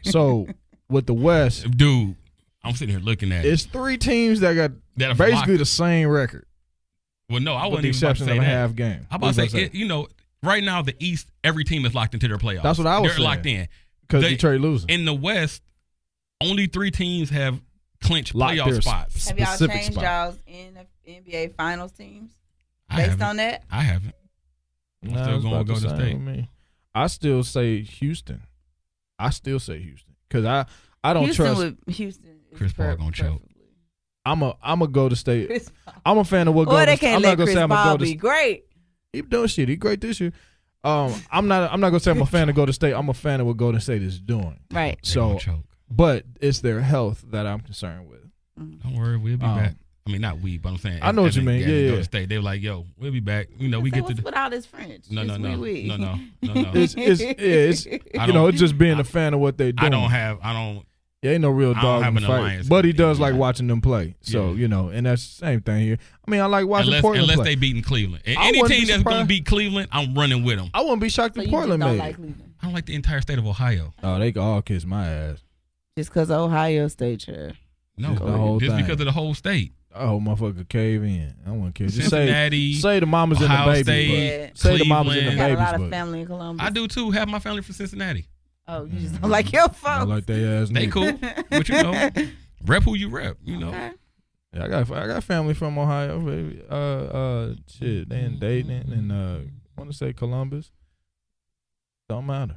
So with the West, dude, I'm sitting here looking at it's 3 teams that got basically the same record. Well, no, I with wouldn't the even about to exception say of a that. half game. How about to say, right now the East, every team is locked into their playoffs. That's what I was saying. They're locked in because Detroit losing. In the West, only 3 teams have clinched playoff spots. Have y'all changed y'all's NBA Finals teams based on that? I haven't. I'm still going to go to State. I still say Houston. Because I don't trust Houston. Chris Paul gonna choke. I'm a go to State. I'm a fan of what goes. I'm not gonna say I'm a go to State. Great. He doing shit. He great this year. I'm not gonna say I'm a fan of Golden State. I'm a fan of what Golden State is doing. Right. So, but it's their health that I'm concerned with. Don't worry, we'll be back. I mean, not we, but I'm saying I know what you mean. Yeah. Golden State, they were like, "Yo, we'll be back." We get to with all this French. No. It's it's just being a fan of what they do. Yeah, ain't no real dog in the fight. But he does like watching them play. So, and that's the same thing here. I mean, I like watching Portland play. Unless they beating Cleveland. Any team that's going to beat Cleveland, I'm running with them. I wouldn't be shocked if Portland made it. I don't like the entire state of Ohio. Oh, they can all kiss my ass. Just because Ohio State chair. No, just because of the whole state. Oh, motherfucker, cave in. I don't care. Just Cincinnati, say the mamas Ohio and the babies. Say the mamas and the babies. I got a lot of family in Columbus. I do too. Have my family from Cincinnati. Oh, you just don't like your folks. I like they ass. They cool, but rep who you rep. Okay. Yeah, I got family from Ohio, baby. Shit, they in Dayton and I want to say Columbus. Don't matter.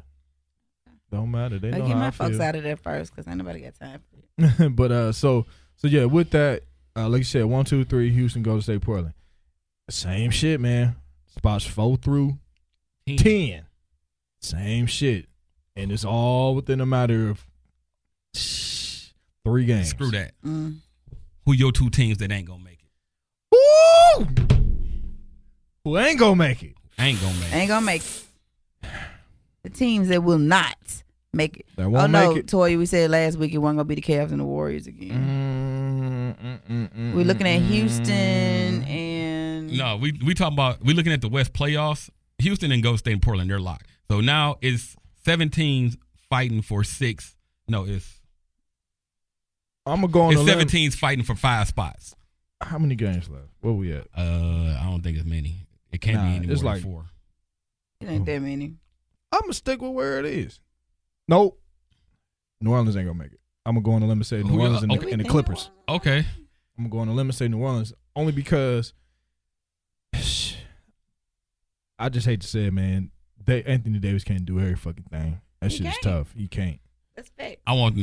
They know get how my I folks feel. out of there first, because ain't nobody got time for it. But so yeah, with that, like you said, 1, 2, 3, Houston, Golden State, Portland. Same shit, man. Spots 4 through 10. Same shit. And it's all within a matter of 3 games. Screw that. Who your 2 teams that ain't gonna make it? Woo! Who ain't gonna make it? Ain't gonna make it. The teams that will not make it. That won't make it. Toya, we said last week it wasn't gonna be the Cavs and the Warriors again. We're looking at Houston and no, we talking about we looking at the West playoffs. Houston and Golden State and Portland, they're locked. So now it's 7 teams fighting for 6. No, I'm gonna go on. It's 7 teams fighting for 5 spots. How many games left? Where we at? I don't think it's many. It can't be any more than 4. It ain't that many. I'm gonna stick with where it is. Nope. New Orleans ain't gonna make it. I'm gonna go on a limb and say New Orleans and the Clippers. Okay. I'm gonna go on a limb and say New Orleans only because I just hate to say it, man. Anthony Davis can't do every fucking thing. That shit is tough. He can't. That's fact. I want.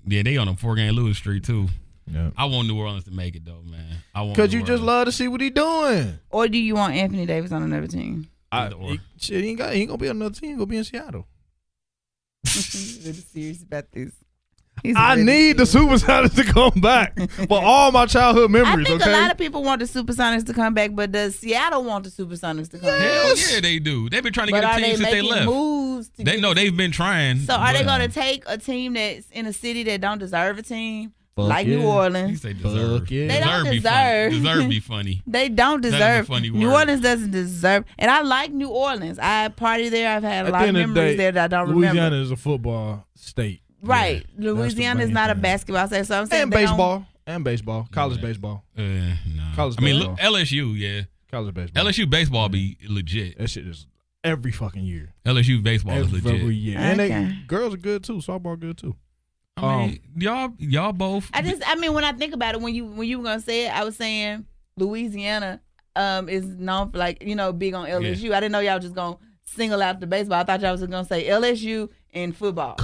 Yeah, they on a 4-game losing streak too. Yeah. I want New Orleans to make it though, man. Because you just love to see what he doing. Or do you want Anthony Davis on another team? He ain't gonna be on another team. He gonna be in Seattle. He's really serious about this. I need the Supersonics to come back for all my childhood memories. I think a lot of people want the Supersonics to come back, but does Seattle want the Supersonics to come back? Hell yeah, they do. They've been trying to get a team since they left. Moves to they've been trying. So are they going to take a team that's in a city that don't deserve a team? New Orleans. You say deserve. Yeah. They don't deserve. Deserve be funny. They don't deserve. Funny New word. Orleans doesn't deserve. And I like New Orleans. I party there. I've had a lot of memories there that I don't remember. Louisiana is a football state. Right. Yeah, Louisiana is not a basketball state. So I'm saying and baseball. And baseball. College baseball. No. College I mean, baseball. LSU, yeah. College baseball. LSU baseball be legit. That shit is every fucking year. LSU baseball is legit. Every year. And girls are good too. Softball good too. I mean, y'all both. I mean, when I think about it, when you were gonna say it, I was saying Louisiana is known for big on LSU. Yeah. I didn't know y'all was just gonna single out the baseball. I thought y'all was just gonna say LSU and football.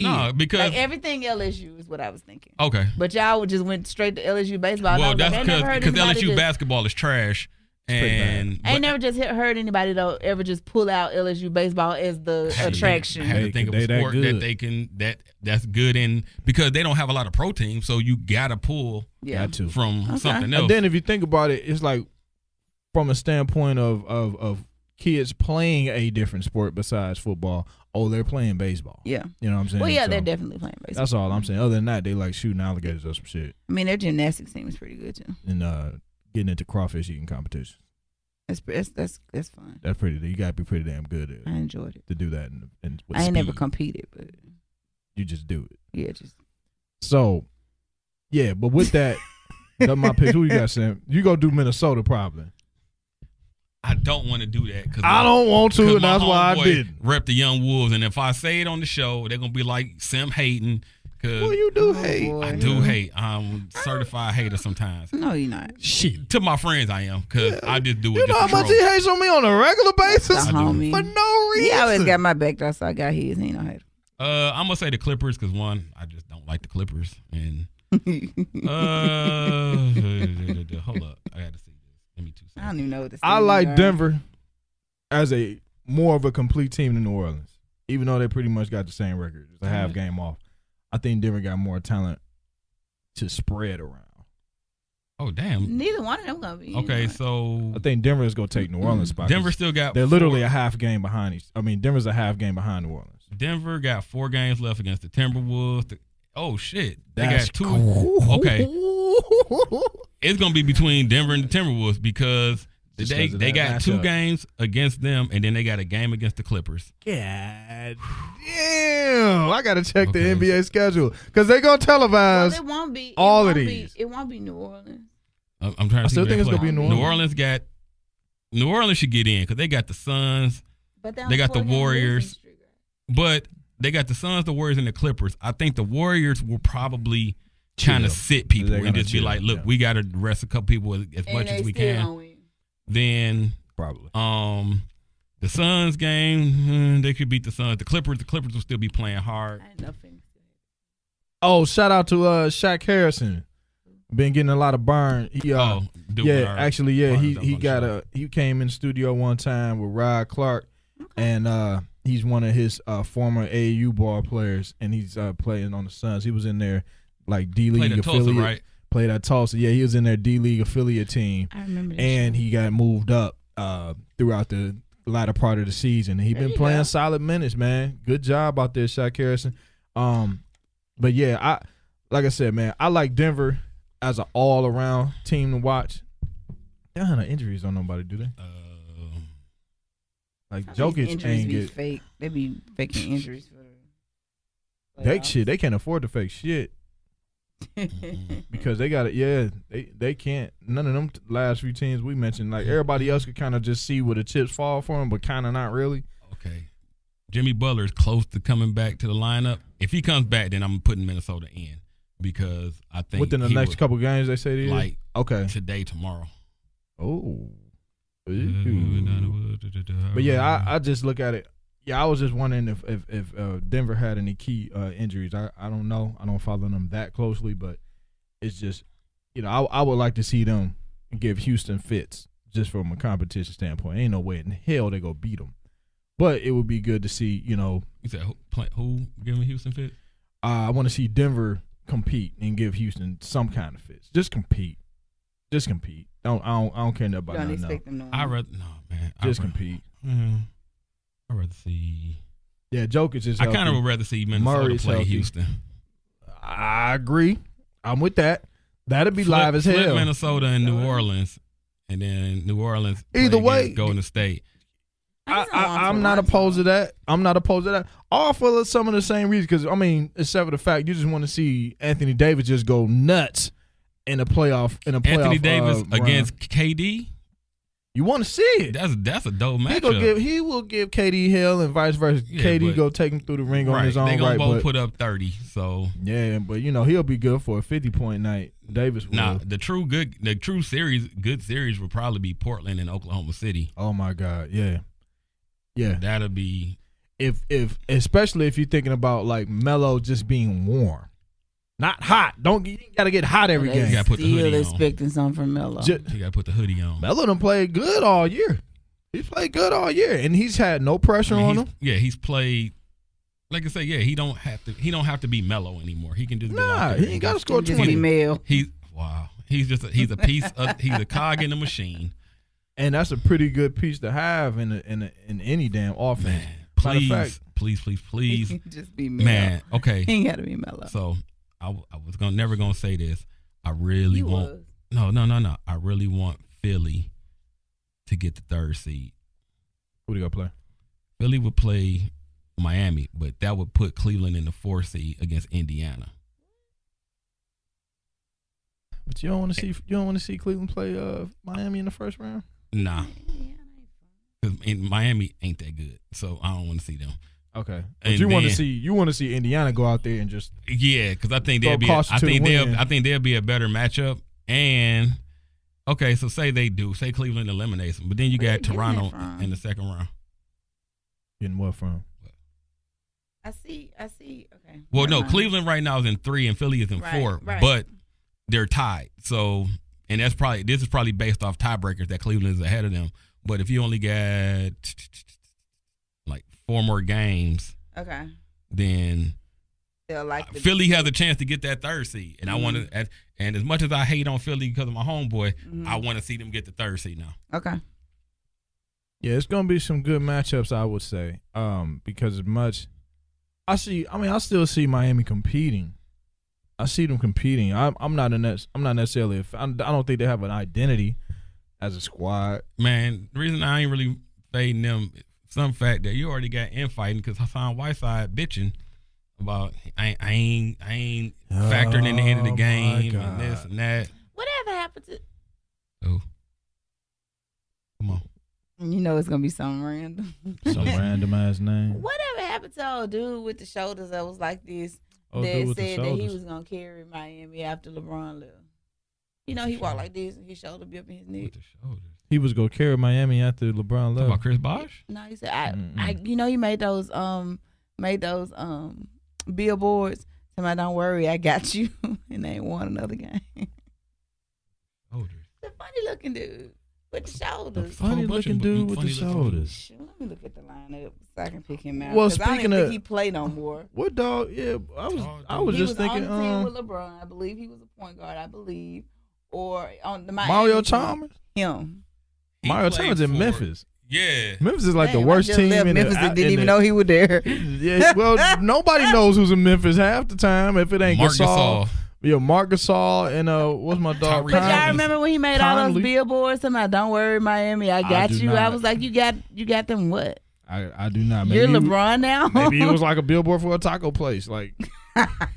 No, because everything LSU is what I was thinking. Okay, but y'all just went straight to LSU baseball. Well, that's because LSU basketball is trash. And I ain't never just heard anybody though ever just pull out LSU baseball as the attraction. I had to think of a sport that they can that's good in because they don't have a lot of pro teams, so you gotta pull from something else. And then if you think about it, it's like from a standpoint of kids playing a different sport besides football. Oh, they're playing baseball. Yeah. You know what I'm saying? Well, yeah, they're definitely playing baseball. That's all I'm saying. Other than that, they like shooting alligators or some shit. I mean, their gymnastics team is pretty good too. And getting into crawfish eating competitions. That's fun. That's pretty. You gotta be pretty damn good at it. I enjoyed it to do that. And with I ain't speed. never competed, but you just do it. Yeah, just. So, yeah, but with that, that's my pick. Who you got, Sam? You go do Minnesota probably. I don't want to do that because I don't want to, and that's why I did. Rep the Young Wolves, and if I say it on the show, they're gonna be like Sam hating. Well, you do hate. Boy. I do hate. I'm certified hater sometimes. No, you're not. Shit. To my friends, I am because I just do it. You know how much he hates on me on a regular basis for no reason. He always got my back, though, so I got his. He ain't no hater. I'm gonna say the Clippers because one, I just don't like the Clippers, and hold up, I got to see this. Give me 2 seconds. I don't even know what this. I like Denver as a more of a complete team than New Orleans, even though they pretty much got the same record, just a half game off. I think Denver got more talent to spread around. Oh, damn. Neither one of them gonna be. Okay, so I think Denver is gonna take New Orleans spot. Denver still got. They're literally a half game behind. Denver's a half game behind New Orleans. Denver got 4 games left against the Timberwolves. Oh shit, they That's got 2. Cool. Okay, it's gonna be between Denver and the Timberwolves because they got 2 games against them, and then they got a game against the Clippers. God damn! I gotta check the NBA schedule because they're gonna televise. Well, it won't be all of these. It won't be New Orleans. I'm trying to. I still think it's gonna be New Orleans. New Orleans should get in because they got the Suns. But they got the Warriors. But they got the Suns, the Warriors, and the Clippers. I think the Warriors will probably kind of sit people and just be like, "Look, we got to rest a couple people as much as we can." Then probably the Suns game, they could beat the Suns. The Clippers will still be playing hard. Oh, shout out to Shaq Harrison. Been getting a lot of burn. He he came in the studio one time with Rod Clark, and he's one of his former AAU ball players, and he's playing on the Suns. He was in there like D-League affiliate. Tulsa, right? Played at Tulsa. Yeah, he was in their D-League affiliate team. I remember that. And he got moved up throughout the latter part of the season. He's been playing solid minutes, man. Good job out there, Shaq Harrison. But yeah, like I said, man, I like Denver as an all-around team to watch. They don't have no injuries on nobody, do they? Like Jokic ain't get fake. They be faking injuries for they can't afford to fake shit. Because they got it. Yeah, they can't. None of them last few teams we mentioned, like everybody else could kind of just see where the chips fall for them, but kind of not really. Okay, Jimmy Butler is close to coming back to the lineup. If he comes back, then I'm putting Minnesota in because I think within the next couple games they say they today, tomorrow. Oh, but yeah, I just look at it. Yeah, I was just wondering if Denver had any key injuries. I don't know. I don't follow them that closely, but it's just, I would like to see them give Houston fits just from a competition standpoint. Ain't no way in hell they go beat them, but it would be good to see. You said who giving Houston fit? I want to see Denver compete and give Houston some kind of fits. Just compete. I don't care about that. Just compete. I'd rather see. Yeah, Jokic is. I kind of would rather see Minnesota play Houston. I agree. I'm with that. That'd be live as hell. Minnesota and New Orleans, and then New Orleans. Either way, Golden State. I'm not opposed to that. All for some of the same reasons. Because I mean, except for the fact you just want to see Anthony Davis just go nuts in a playoff. Anthony Davis against KD. You want to see it? That's a dope matchup. He will give KD hell and vice versa. Yeah, KD go take him through the ring on his own. They gonna both put up 30. So yeah, but he'll be good for a 50-point night. Davis will. Nah, the true series would probably be Portland and Oklahoma City. Oh my God, yeah. That'll be if especially if you're thinking about like Melo just being warm. Not hot. You got to get hot every game. You got to put the hoodie on. Expecting something from Melo. You got to put the hoodie on. Melo done played good all year. He's played good all year, and he's had no pressure on him. Yeah, he's played. Like I say, yeah, he don't have to be Melo anymore. He can just go out there. He ain't got to score 20. He's a piece of he's a cog in the machine. And that's a pretty good piece to have in any damn offense. Man, please. Just be Melo. Man, okay. He ain't got to be Melo. So I was never gonna say this. I really want no. I really want Philly to get the 3rd seed. Who do you got to play? Philly would play Miami, but that would put Cleveland in the 4th seed against Indiana. But you don't want to see Cleveland play Miami in the 1st round? Nah, because Miami ain't that good, so I don't want to see them. Okay, but you want to see Indiana go out there and just because I think they'll be a better matchup. And okay, so say Cleveland eliminates them, but then you got Toronto in the 2nd round. Getting what from? I see. Okay. Well, no, Cleveland right now is in 3 and Philly is in 4, but they're tied. So, and this is probably based off tiebreakers that Cleveland is ahead of them. But if you only got like 4 more games, okay, then they'll Philly has a chance to get that 3rd seed. And I want to, and as much as I hate on Philly because of my homeboy, I want to see them get the 3rd seed now. Okay. Yeah, it's gonna be some good matchups, I would say. Because as much I still see Miami competing. I see them competing. I'm not necessarily a fan. I don't think they have an identity as a squad. Man, the reason I ain't really fading them, some fact that you already got infighting because Hassan Whiteside bitching about I ain't factoring in the end of the game and this and that. Whatever happened to? Oh, come on. You know it's gonna be something random. Some random ass name. Whatever happened to old dude with the shoulders that was like this? That said that he was gonna carry Miami after LeBron left. You know, he walked like this and his shoulder be up in his neck. With the shoulders. He was gonna carry Miami after LeBron left. Talking about Chris Bosh? No, he said I you know he made those billboards. Somebody, don't worry, I got you, and they ain't won another game. Shoulders. The funny looking dude with the shoulders. Funny looking dude with the shoulders. Let me look at the lineup so I can pick him out. Well, speaking I don't think he play no more. What dog? Yeah, I was just thinking. He was on the team with LeBron. I believe he was a point guard. I believe, or on the Miami Mario team. Chalmers. Him. Mario Chalmers in Memphis. Yeah, Memphis is like the worst team in Memphis. Didn't even know he was there. Yeah, well, nobody knows who's in Memphis half the time if it ain't Gasol. Yeah, Marc Gasol and what's my dog? But y'all remember when he made all those billboards? Somebody, don't worry, Miami, I got you. Not. I was like, you got them what? I do not. Maybe you're LeBron now. Maybe it was like a billboard for a taco place. Like,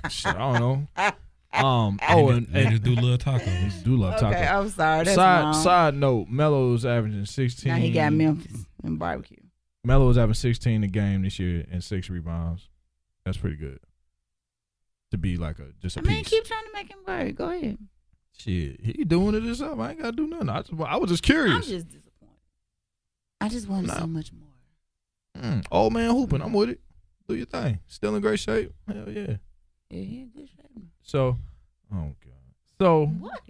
shit, I don't know. And just do little tacos. Do love tacos. Okay, I'm sorry. That's side note, Melo's averaging 16. Now he got Memphis and barbecue. Melo was having 16 a game this year and 6 rebounds. That's pretty good. To be like just a piece. I mean, keep trying to make him work. Go ahead. Shit, he doing it himself. I ain't got to do nothing. I was just curious. I'm just disappointed. I just wanted so much more. Old man hooping. I'm with it. Do your thing. Still in great shape. Hell yeah. Yeah, he in good shape. So, oh God. So what?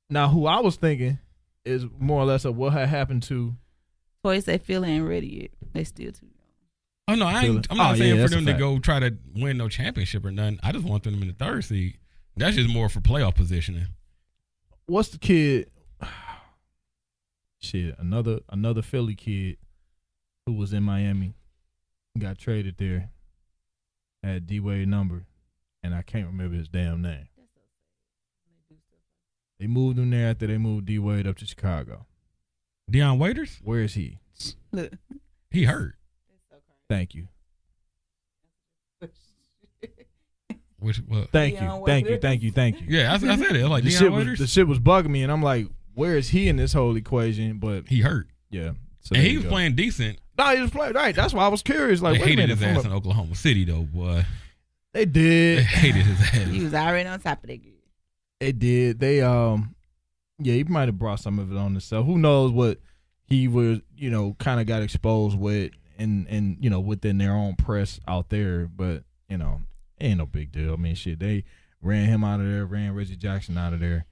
Now, who I was thinking is more or less of what had happened to. Toy say Philly ain't ready yet. They still too young. Oh no, I'm not saying for them to go try to win no championship or nothing. I just want them in the 3rd seed. That's just more for playoff positioning. What's the kid? Shit, another Philly kid who was in Miami got traded there. Had D-Wade number, and I can't remember his damn name. They moved him there after they moved D-Wade up to Chicago. Deion Waiters? Where is he? Look. He hurt. Thank you. What? Thank you. Yeah, I said it. I'm like, the shit was bugging me, and I'm like, where is he in this whole equation? But he hurt. Yeah. So and he was playing decent. No, he was playing right. That's why I was curious. Like, they hated his ass in Oklahoma City, though, boy. They did. They hated his ass. He was already on top of that. They did. They yeah, he might have brought some of it on himself. Who knows what he was, kind of got exposed with, and within their own press out there. But ain't no big deal. I mean, shit, they ran him out of there, ran Reggie Jackson out of there.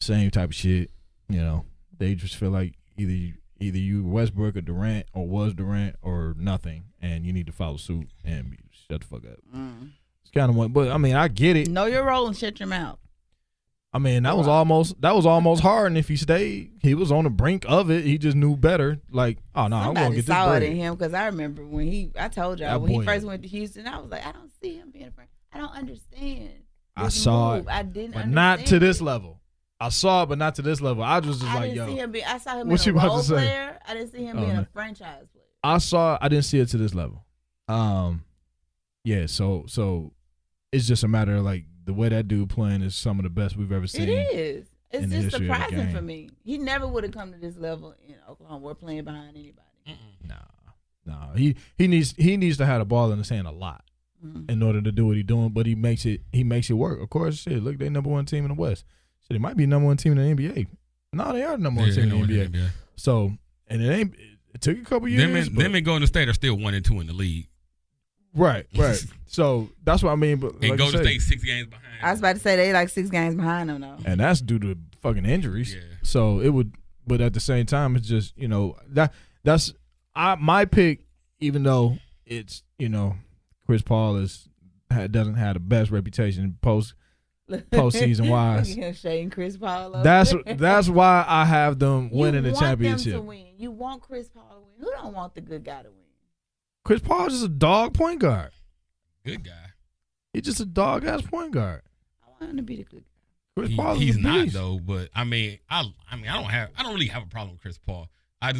Same type of shit. They just feel like either you Westbrook or Durant or was Durant or nothing, and you need to follow suit and shut the fuck up. It's kind of one, but I mean, I get it. Know your role and shut your mouth. I mean, that was almost Harden. If he stayed, he was on the brink of it. He just knew better. Like, oh no, I'm gonna get this bread. It in him because I remember when I told y'all when he first went to Houston, I was like, I don't see him being a friend. I don't understand. I saw it. I didn't, but not to this level. I saw it, but not to this level. I was just like, yo. I saw him being a role player. I didn't see him being a franchise player. I didn't see it to this level. Yeah. So it's just a matter of like. The way that dude playing is some of the best we've ever seen. It is. It's just surprising for me. He never would have come to this level in Oklahoma. We're playing behind anybody. Nah. He needs to have the ball in his hand a lot in order to do what he's doing. But he makes it work. Of course, shit. Look, they number one team in the West. Shit, they might be number one team in the NBA. No, they are the number one team in the NBA. So, and it took a couple years. Them and Golden State are still 1 and 2 in the league. Right. So that's what I mean. But and Golden State 6 games behind. I was about to say they like 6 games behind them though. And that's due to fucking injuries. Yeah. So it would, but at the same time, it's just that's my pick. Even though it's Chris Paul doesn't have the best reputation postseason wise. Shane Chris Paul. That's why I have them winning the championship. Them to win. You want Chris Paul to win. Who don't want the good guy to win? Chris Paul is just a dog point guard. Good guy. He's just a dog ass point guard. I want him to be the good guy. Chris Paul he's not though, but I don't really have a problem with Chris Paul. My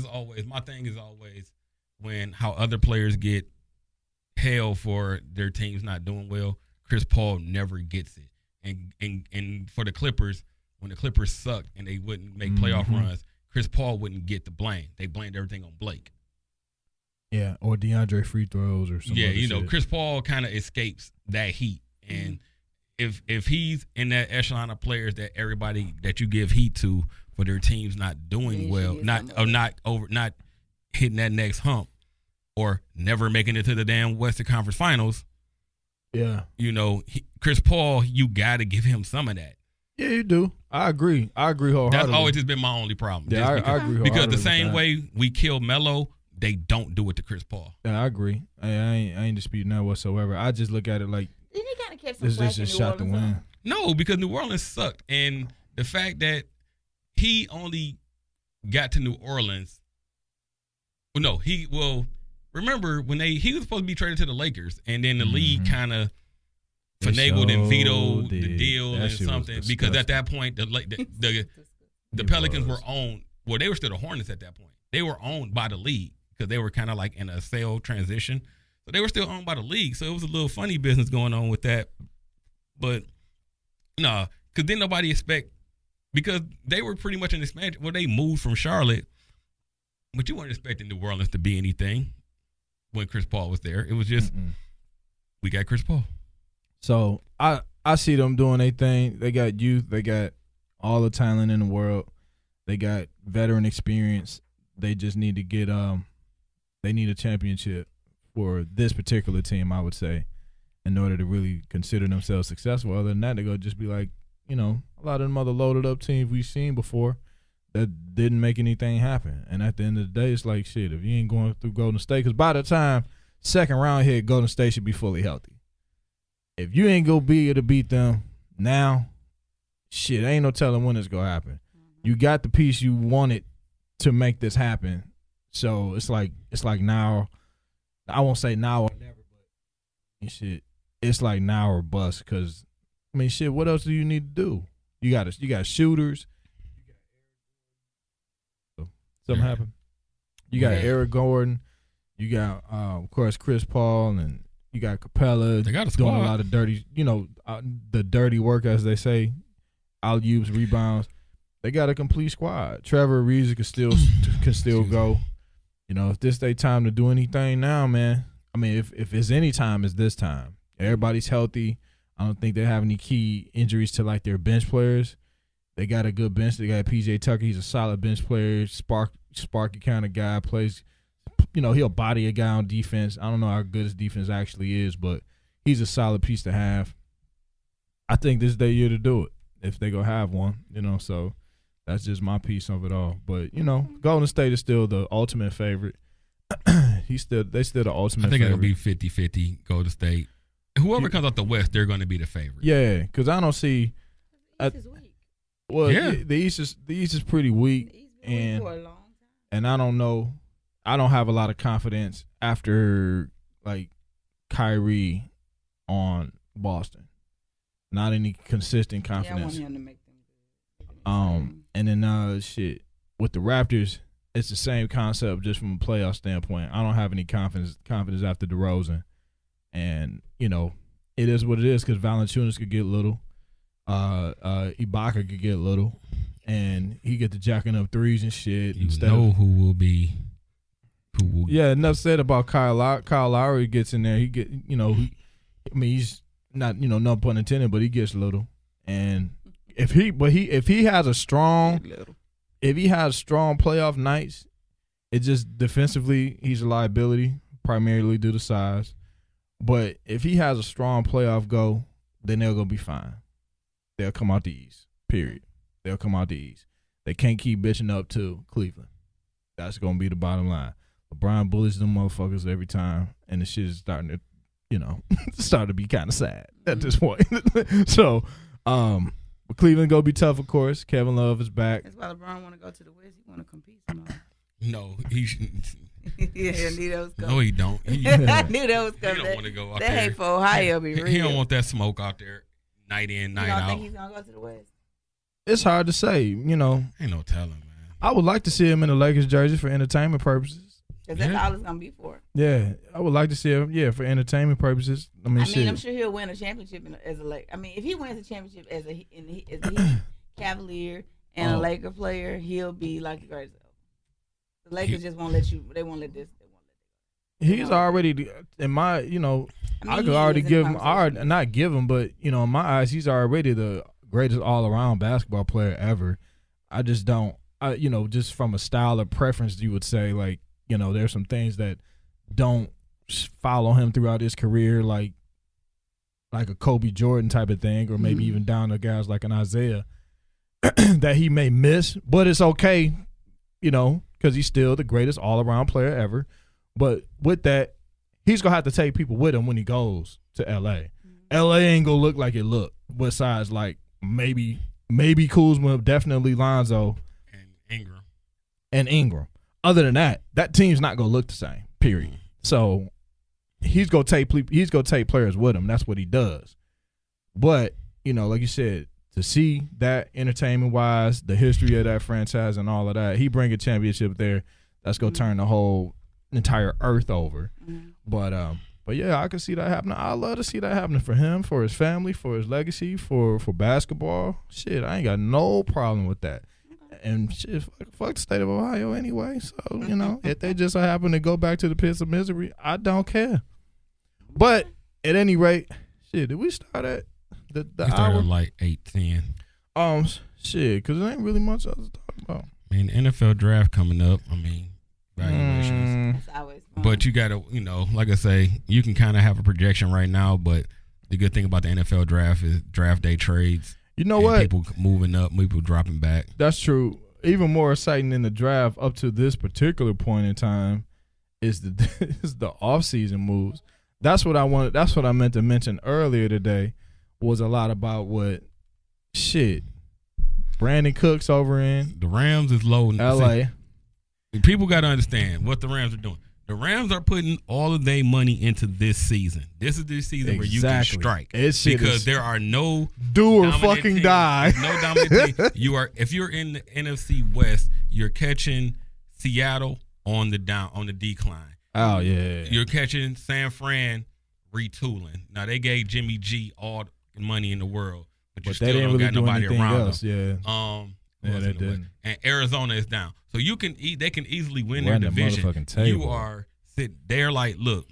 thing is always when how other players get hell for their teams not doing well, Chris Paul never gets it. And for the Clippers, when the Clippers sucked and they wouldn't make playoff runs, Chris Paul wouldn't get the blame. They blamed everything on Blake. Yeah, or DeAndre free throws or something. Yeah, Chris Paul kind of escapes that heat. And if he's in that echelon of players that everybody that you give heat to for their teams not doing well, not hitting that next hump or never making it to the damn Western Conference Finals. Yeah. Chris Paul, you got to give him some of that. Yeah, you do. I agree wholeheartedly. That's always just been my only problem. Yeah, I agree wholeheartedly. Because the same way we kill Melo, they don't do it to Chris Paul. Yeah, I agree. I ain't disputing that whatsoever. I just look at it like this is just shot to win. No, because New Orleans sucked, and the fact that he only got to New Orleans. Remember when he was supposed to be traded to the Lakers, and then the league kind of finagled and vetoed the deal and something because at that point the Pelicans were owned. Well, they were still the Hornets at that point. They were owned by the league. Because they were kind of like in a sale transition. So they were still owned by the league. So it was a little funny business going on with that. But no, because then nobody because they were pretty much in expansion. Well, they moved from Charlotte, but you weren't expecting New Orleans to be anything when Chris Paul was there. It was just, we got Chris Paul. So I see them doing their thing. They got youth. They got all the talent in the world. They got veteran experience. They just need to get they need a championship for this particular team, I would say, in order to really consider themselves successful. Other than that, they're going to just be like, a lot of them other loaded up teams we've seen before that didn't make anything happen. And at the end of the day, it's like, shit, if you ain't going through Golden State, because by the time second round hit, Golden State should be fully healthy. If you ain't going to be able to beat them now, shit, ain't no telling when it's going to happen. You got the piece you wanted to make this happen. So it's like now, I won't say now or never, but shit, it's like now or bust. Because shit, what else do you need to do? You got shooters. Something happened. You got Eric Gordon. You got, of course, Chris Paul, and you got Capella. They got a doing a lot of dirty, the dirty work, as they say, alley-oops, rebounds. They got a complete squad. Trevor Ariza can still go. If this their time to do anything now, man. I mean, if it's any time, it's this time. Everybody's healthy. I don't think they have any key injuries to like their bench players. They got a good bench. They got PJ Tucker. He's a solid bench player, sparky kind of guy. Plays, he'll body a guy on defense. I don't know how good his defense actually is, but he's a solid piece to have. I think this is their year to do it if they go have one. So that's just my piece of it all. But Golden State is still the ultimate favorite. They still the ultimate. I think favorite. it'll be 50-50 Golden State. Whoever comes out the West, they're going to be the favorite. Yeah, because I don't see. The East is weak. Well, yeah. the East is pretty weak, and for a long time. And I don't know. I don't have a lot of confidence after like Kyrie on Boston. Not any consistent confidence. Yeah, I want him to make them good. And then shit with the Raptors, it's the same concept just from a playoff standpoint. I don't have any confidence after DeRozan, and it is what it is because Valanciunas could get little, Ibaka could get little, and he get to jacking up threes and shit. Yeah, enough said about Kyle Lowry gets in there. He get he's not no pun intended, but he gets little, and if he has strong playoff nights, it just defensively he's a liability primarily due to size. But if he has a strong playoff go, then they're gonna be fine. They'll come out the East. Period. They'll come out the East. They can't keep bitching up to Cleveland. That's gonna be the bottom line. LeBron bullies them motherfuckers every time, and the shit is starting to, start to be kind of sad at this point. So, but Cleveland gonna be tough, of course. Kevin Love is back. That's why LeBron want to go to the West. He want to compete some more. No, he. Yeah, I knew that was coming. No, he don't. I knew that was coming. He don't want to go out that there. hate for Ohio be real. He don't want that smoke out there, night in, night out. You don't think he's gonna go to the West? It's hard to say. Ain't no telling, man. I would like to see him in the Lakers jersey for entertainment purposes. Because that's all it's gonna be for. Yeah, I would like to see him. Yeah, for entertainment purposes. I mean, I'm sure he'll win a championship as a Laker. I mean, if he wins a championship as a Cavalier and a Laker player, he'll be like the greatest. The Lakers just won't let you. They won't let this. He's already in my. I could already give him. Not give him, but in my eyes, he's already the greatest all-around basketball player ever. I just don't. Just from a style of preference, you would say like. There's some things that don't follow him throughout his career, like a Kobe Jordan type of thing, or maybe even down to guys like an Isaiah that he may miss. But it's okay, because he's still the greatest all-around player ever. But with that, he's going to have to take people with him when he goes to L.A. L.A. ain't going to look like it looked, besides like maybe Kuzma, definitely Lonzo. And Ingram. Other than that, that team's not gonna look the same. Period. So he's gonna take players with him. That's what he does. But like you said, to see that entertainment wise, the history of that franchise and all of that, he bring a championship there. That's gonna turn the whole entire earth over. But yeah, I can see that happening. I love to see that happening for him, for his family, for his legacy, for basketball. Shit, I ain't got no problem with that. And shit, fuck the state of Ohio anyway. So, if they just happen to go back to the pits of misery, I don't care. But at any rate, shit, did we start at the hour? Like 8:10. Shit, because there ain't really much else to talk about. I mean, NFL draft coming up. I mean, valuations. It's always fun. But you got to, like I say, you can kind of have a projection right now. But the good thing about the NFL draft is draft day trades. You know what? People moving up, people dropping back. That's true. Even more exciting in the draft up to this particular point in time is the offseason moves. That's what I wanted. That's what I meant to mention earlier today. Was a lot about what Brandon Cooks over in the Rams is low in LA. People got to understand what the Rams are doing. The Rams are putting all of their money into this season. This is the season where you can strike because there are no do or fucking teams, die. No dominant team. If you're in the NFC West, you're catching Seattle, on the decline. Oh yeah. You're catching San Fran retooling. Now they gave Jimmy G all the money in the world, but you still don't got nobody around else. them. Yeah, they didn't. And Arizona is down, so they can easily win their division. You they're like, look,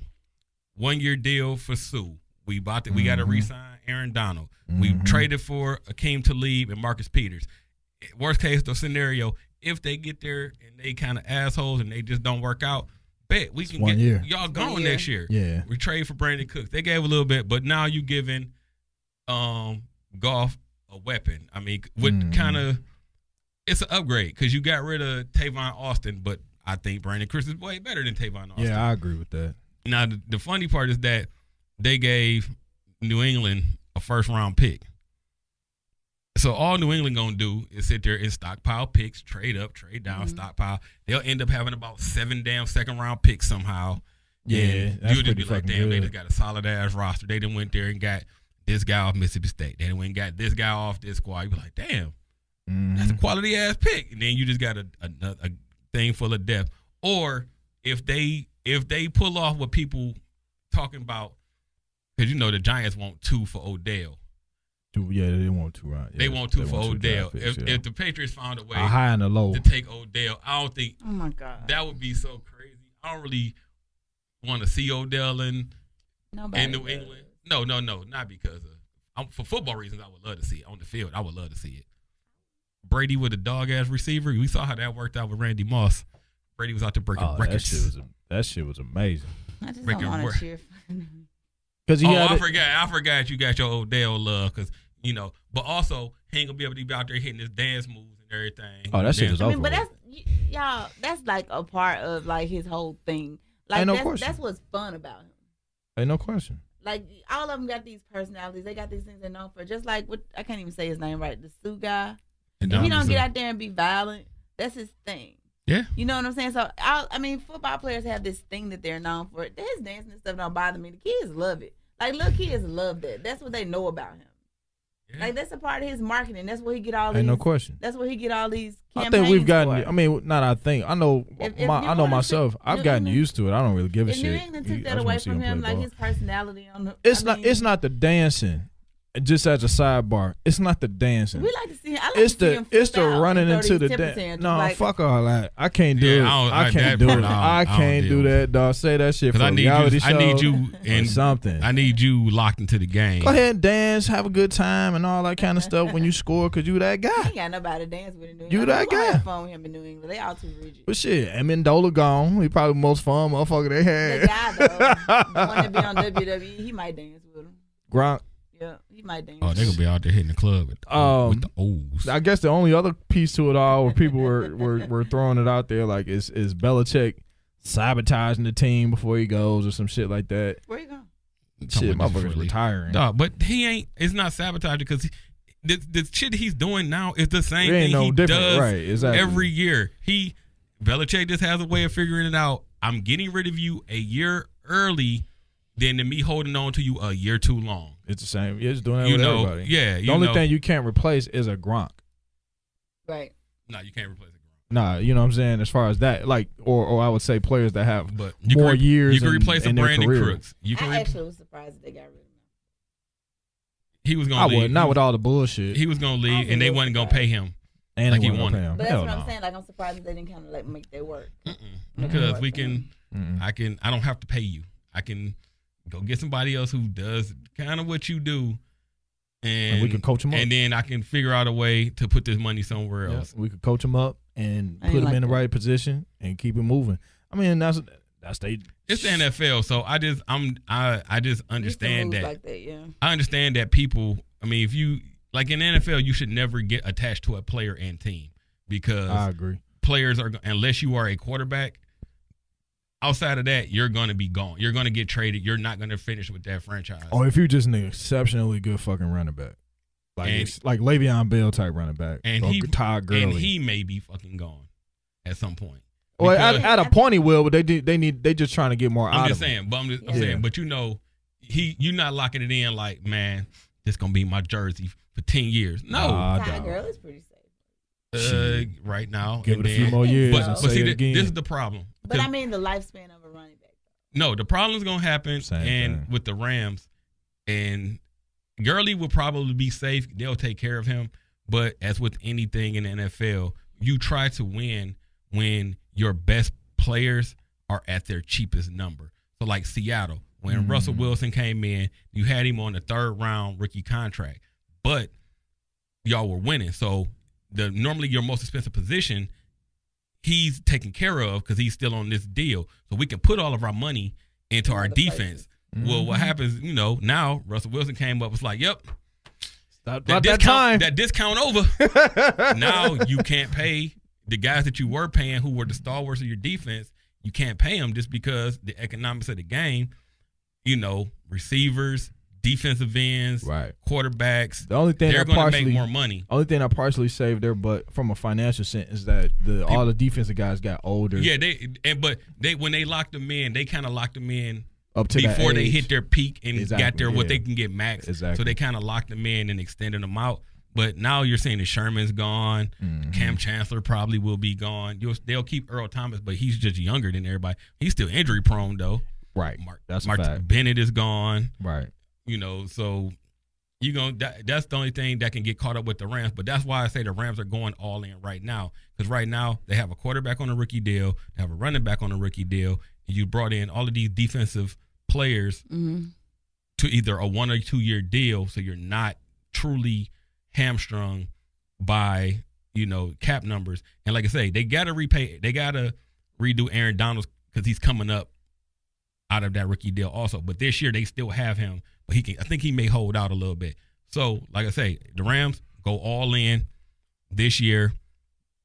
1 year deal for Sue. We got to re-sign Aaron Donald. We traded for Akeem Talib and Marcus Peters. Worst case scenario, if they get there and they kind of assholes and they just don't work out, bet we can get y'all gone next year. Yeah, we trade for Brandon Cooks. They gave a little bit, but now you giving Goff a weapon. I mean, what kind of? It's an upgrade because you got rid of Tavon Austin, but I think Brandon Cooks is way better than Tavon Austin. Yeah, I agree with that. Now the funny part is that they gave New England a first-round pick. So all New England gonna do is sit there and stockpile picks, trade up, trade down, stockpile. They'll end up having about 7 damn second-round picks somehow. Yeah, that's you'll just be like, damn, good. They just got a solid ass roster. They done went there and got this guy off Mississippi State. They done went and got this guy off this squad. You be like, damn, that's a quality ass pick. And then you just got a thing full of depth. Or if they pull off what people talking about, because the Giants want 2 for Odell. Yeah, they want 2, right? Yeah, they want 2 for Odell. If the Patriots found a way high and a low to take Odell, I don't think. Oh my God, that would be so crazy. I don't really want to see Odell in New England. No, not because of. For football reasons, I would love to see it on the field. I would love to see it. Brady with a dog ass receiver. We saw how that worked out with Randy Moss. Brady was out there breaking records. That shit was amazing. I just don't want to cheer for him. I forgot you got your Odell love because but also he ain't gonna be able to be out there hitting his dance moves and everything. Oh, that shit is over. But that's like a part of like his whole thing. Like that's what's fun about him. Ain't no question. Like all of them got these personalities. They got these things they're known for. Just like I can't even say his name right. The Sue guy. If he don't get out there and be violent, that's his thing. Yeah. You know what I'm saying? So, football players have this thing that they're known for. His dancing and stuff don't bother me. The kids love it. Like, little kids love that. That's what they know about him. Yeah. Like, that's a part of his marketing. That's where he get all these. Ain't no question. That's where he get all these campaigns I think we've gotten, for. I know I know myself. I've gotten used to it. I don't really give a shit. New England took that away from him, like his personality on the. It's not the dancing. Just as a sidebar, it's not the dancing. We like to see. It's the running into the dance. No, fuck all that. I can't do it. I can't do it. I can't do that, dog. Say that shit for a reality show. I need you in something. I need you locked into the game. Go ahead and dance, have a good time, and all that kind of stuff when you score, cause you that guy. He ain't got nobody to dance with in New England. You that guy. Have fun with him in New England. They all too rigid. But shit, Amendola gone. He probably the most fun motherfucker they had. The guy though, the one that be on WWE, he might dance with him. Gronk. Yeah, he might dance. Oh, they gonna be out there hitting the club with the O's. I guess the only other piece to it all, where people were throwing it out there, like is Belichick sabotaging the team before he goes or some shit like that. Where you going? Shit, motherfucker's retiring. No, but he ain't. It's not sabotaging because the shit he's doing now is the same thing he does every year. Belichick just has a way of figuring it out. I'm getting rid of you a year early than me holding on to you a year too long. It's the same. You're just doing that with everybody. Yeah. The only thing you can't replace is a Gronk. Right. No, you can't replace a Gronk. Nah, you know what I'm saying? As far as that, like, or I would say players that have more years. You can replace a Brandon Crooks. I actually was surprised that they got rid of him. He was going to leave. I would, not with all the bullshit. He was going to leave, and they wasn't going to pay him. And like he wanted. But that's what I'm saying. Like, I'm surprised that they didn't kind of like make that work. Because we can, I don't have to pay you. I can go get somebody else who does kind of what you do, and we can coach them up. And then I can figure out a way to put this money somewhere else. We could coach them up and put them in the right position and keep it moving. I mean, that's it's the NFL, so I just understand that. Like that, yeah. I understand that people. I mean, if you like in the NFL, you should never get attached to a player and team because I agree. Players are, unless you are a quarterback. Outside of that, you're going to be gone. You're going to get traded. You're not going to finish with that franchise. Or if you're just an exceptionally good fucking running back. Like Le'Veon Bell type running back. And Todd Gurley. And he may be fucking gone at some point. Well, at a point he will, but they just trying to get more out of him. I'm saying, but you're not locking it in like, man, this going to be my jersey for 10 years. No. Todd Gurley's pretty safe. Right now. Give it a few more years. But see, this is the problem. But I mean, the lifespan of a running back. No, the problem is going to happen with the Rams, and Gurley will probably be safe. They'll take care of him. But as with anything in the NFL, you try to win when your best players are at their cheapest number. So like Seattle, when Russell Wilson came in, you had him on the 3rd round rookie contract. But y'all were winning. So normally your most expensive position, he's taken care of because he's still on this deal. So we can put all of our money into our defense. Well, what happens, now Russell Wilson came up, was like, yep, that discount over. Now you can't pay the guys that you were paying who were the stalwarts of your defense. You can't pay them just because the economics of the game, receivers, defensive ends, quarterbacks. The only thing they're going to make more money. Only thing that partially saved their butt from a financial sense is that all the defensive guys got older. Yeah, when they locked them in, they kind of locked them in up to before they hit their peak and got their what they can get max. Exactly. So they kind of locked them in and extended them out. But now you're saying that Sherman's gone. Cam Chancellor probably will be gone. They'll keep Earl Thomas, but he's just younger than everybody. He's still injury prone though. Right. That's a fact. Bennett is gone. Right. So that's the only thing that can get caught up with the Rams. But that's why I say the Rams are going all in right now. Because right now they have a quarterback on a rookie deal, they have a running back on a rookie deal, and you brought in all of these defensive players to either a 1 or 2 year deal, so you're not truly hamstrung by cap numbers. And like I say, they gotta redo Aaron Donald because he's coming up out of that rookie deal also. But this year they still have him, but I think he may hold out a little bit. So like I say, the Rams go all in this year,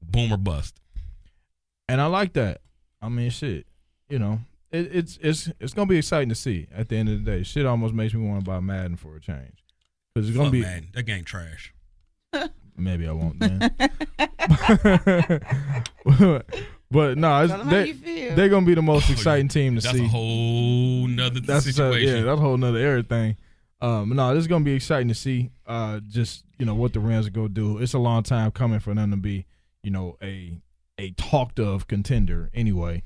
boom or bust. And I like that. I mean, shit, it's gonna be exciting to see at the end of the day. Shit almost makes me want to buy Madden for a change. Because it's gonna be Madden. That game trash. Maybe I won't then. But no, they're gonna be the most exciting team to see. That's a whole nother situation. That's a whole nother everything. No, this is gonna be exciting to see. Just what the Rams are gonna do. It's a long time coming for them to be, a talked of contender anyway.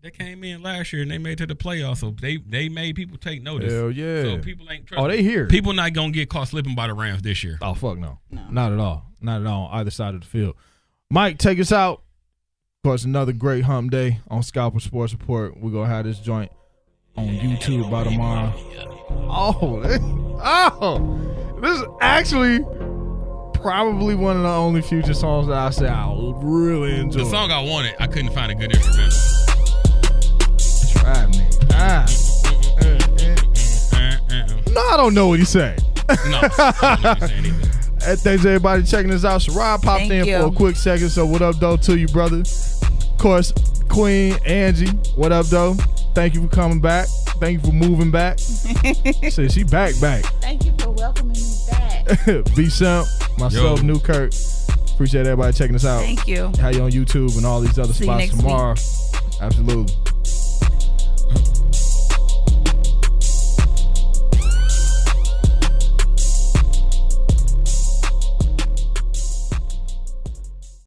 They came in last year and they made it to the playoffs, so they made people take notice. Hell yeah! So people ain't. Oh, they here. People not gonna get caught slipping by the Rams this year. Oh fuck no, not at all, not at all. On either side of the field. Mike, take us out. Of course, another great hump day on Scalper Sports Report. We're gonna have this joint on YouTube by tomorrow. This is actually probably one of the only Future songs that I say I really enjoy. The song I wanted, I couldn't find a good instrumental. Try me. No, I don't know what he said. No, I don't know what he's saying either. Thanks everybody checking us out. Sherrod popped in for a quick second, so what up, though, to you, brother? Of course, Queen Angie, what up, though? Thank you for coming back. Thank you for moving back. Said she back. Thank you for welcoming me back. B-Simp, myself, New Kirk. Appreciate everybody checking us out. Thank you. How you on YouTube and all these other spots tomorrow. Absolutely.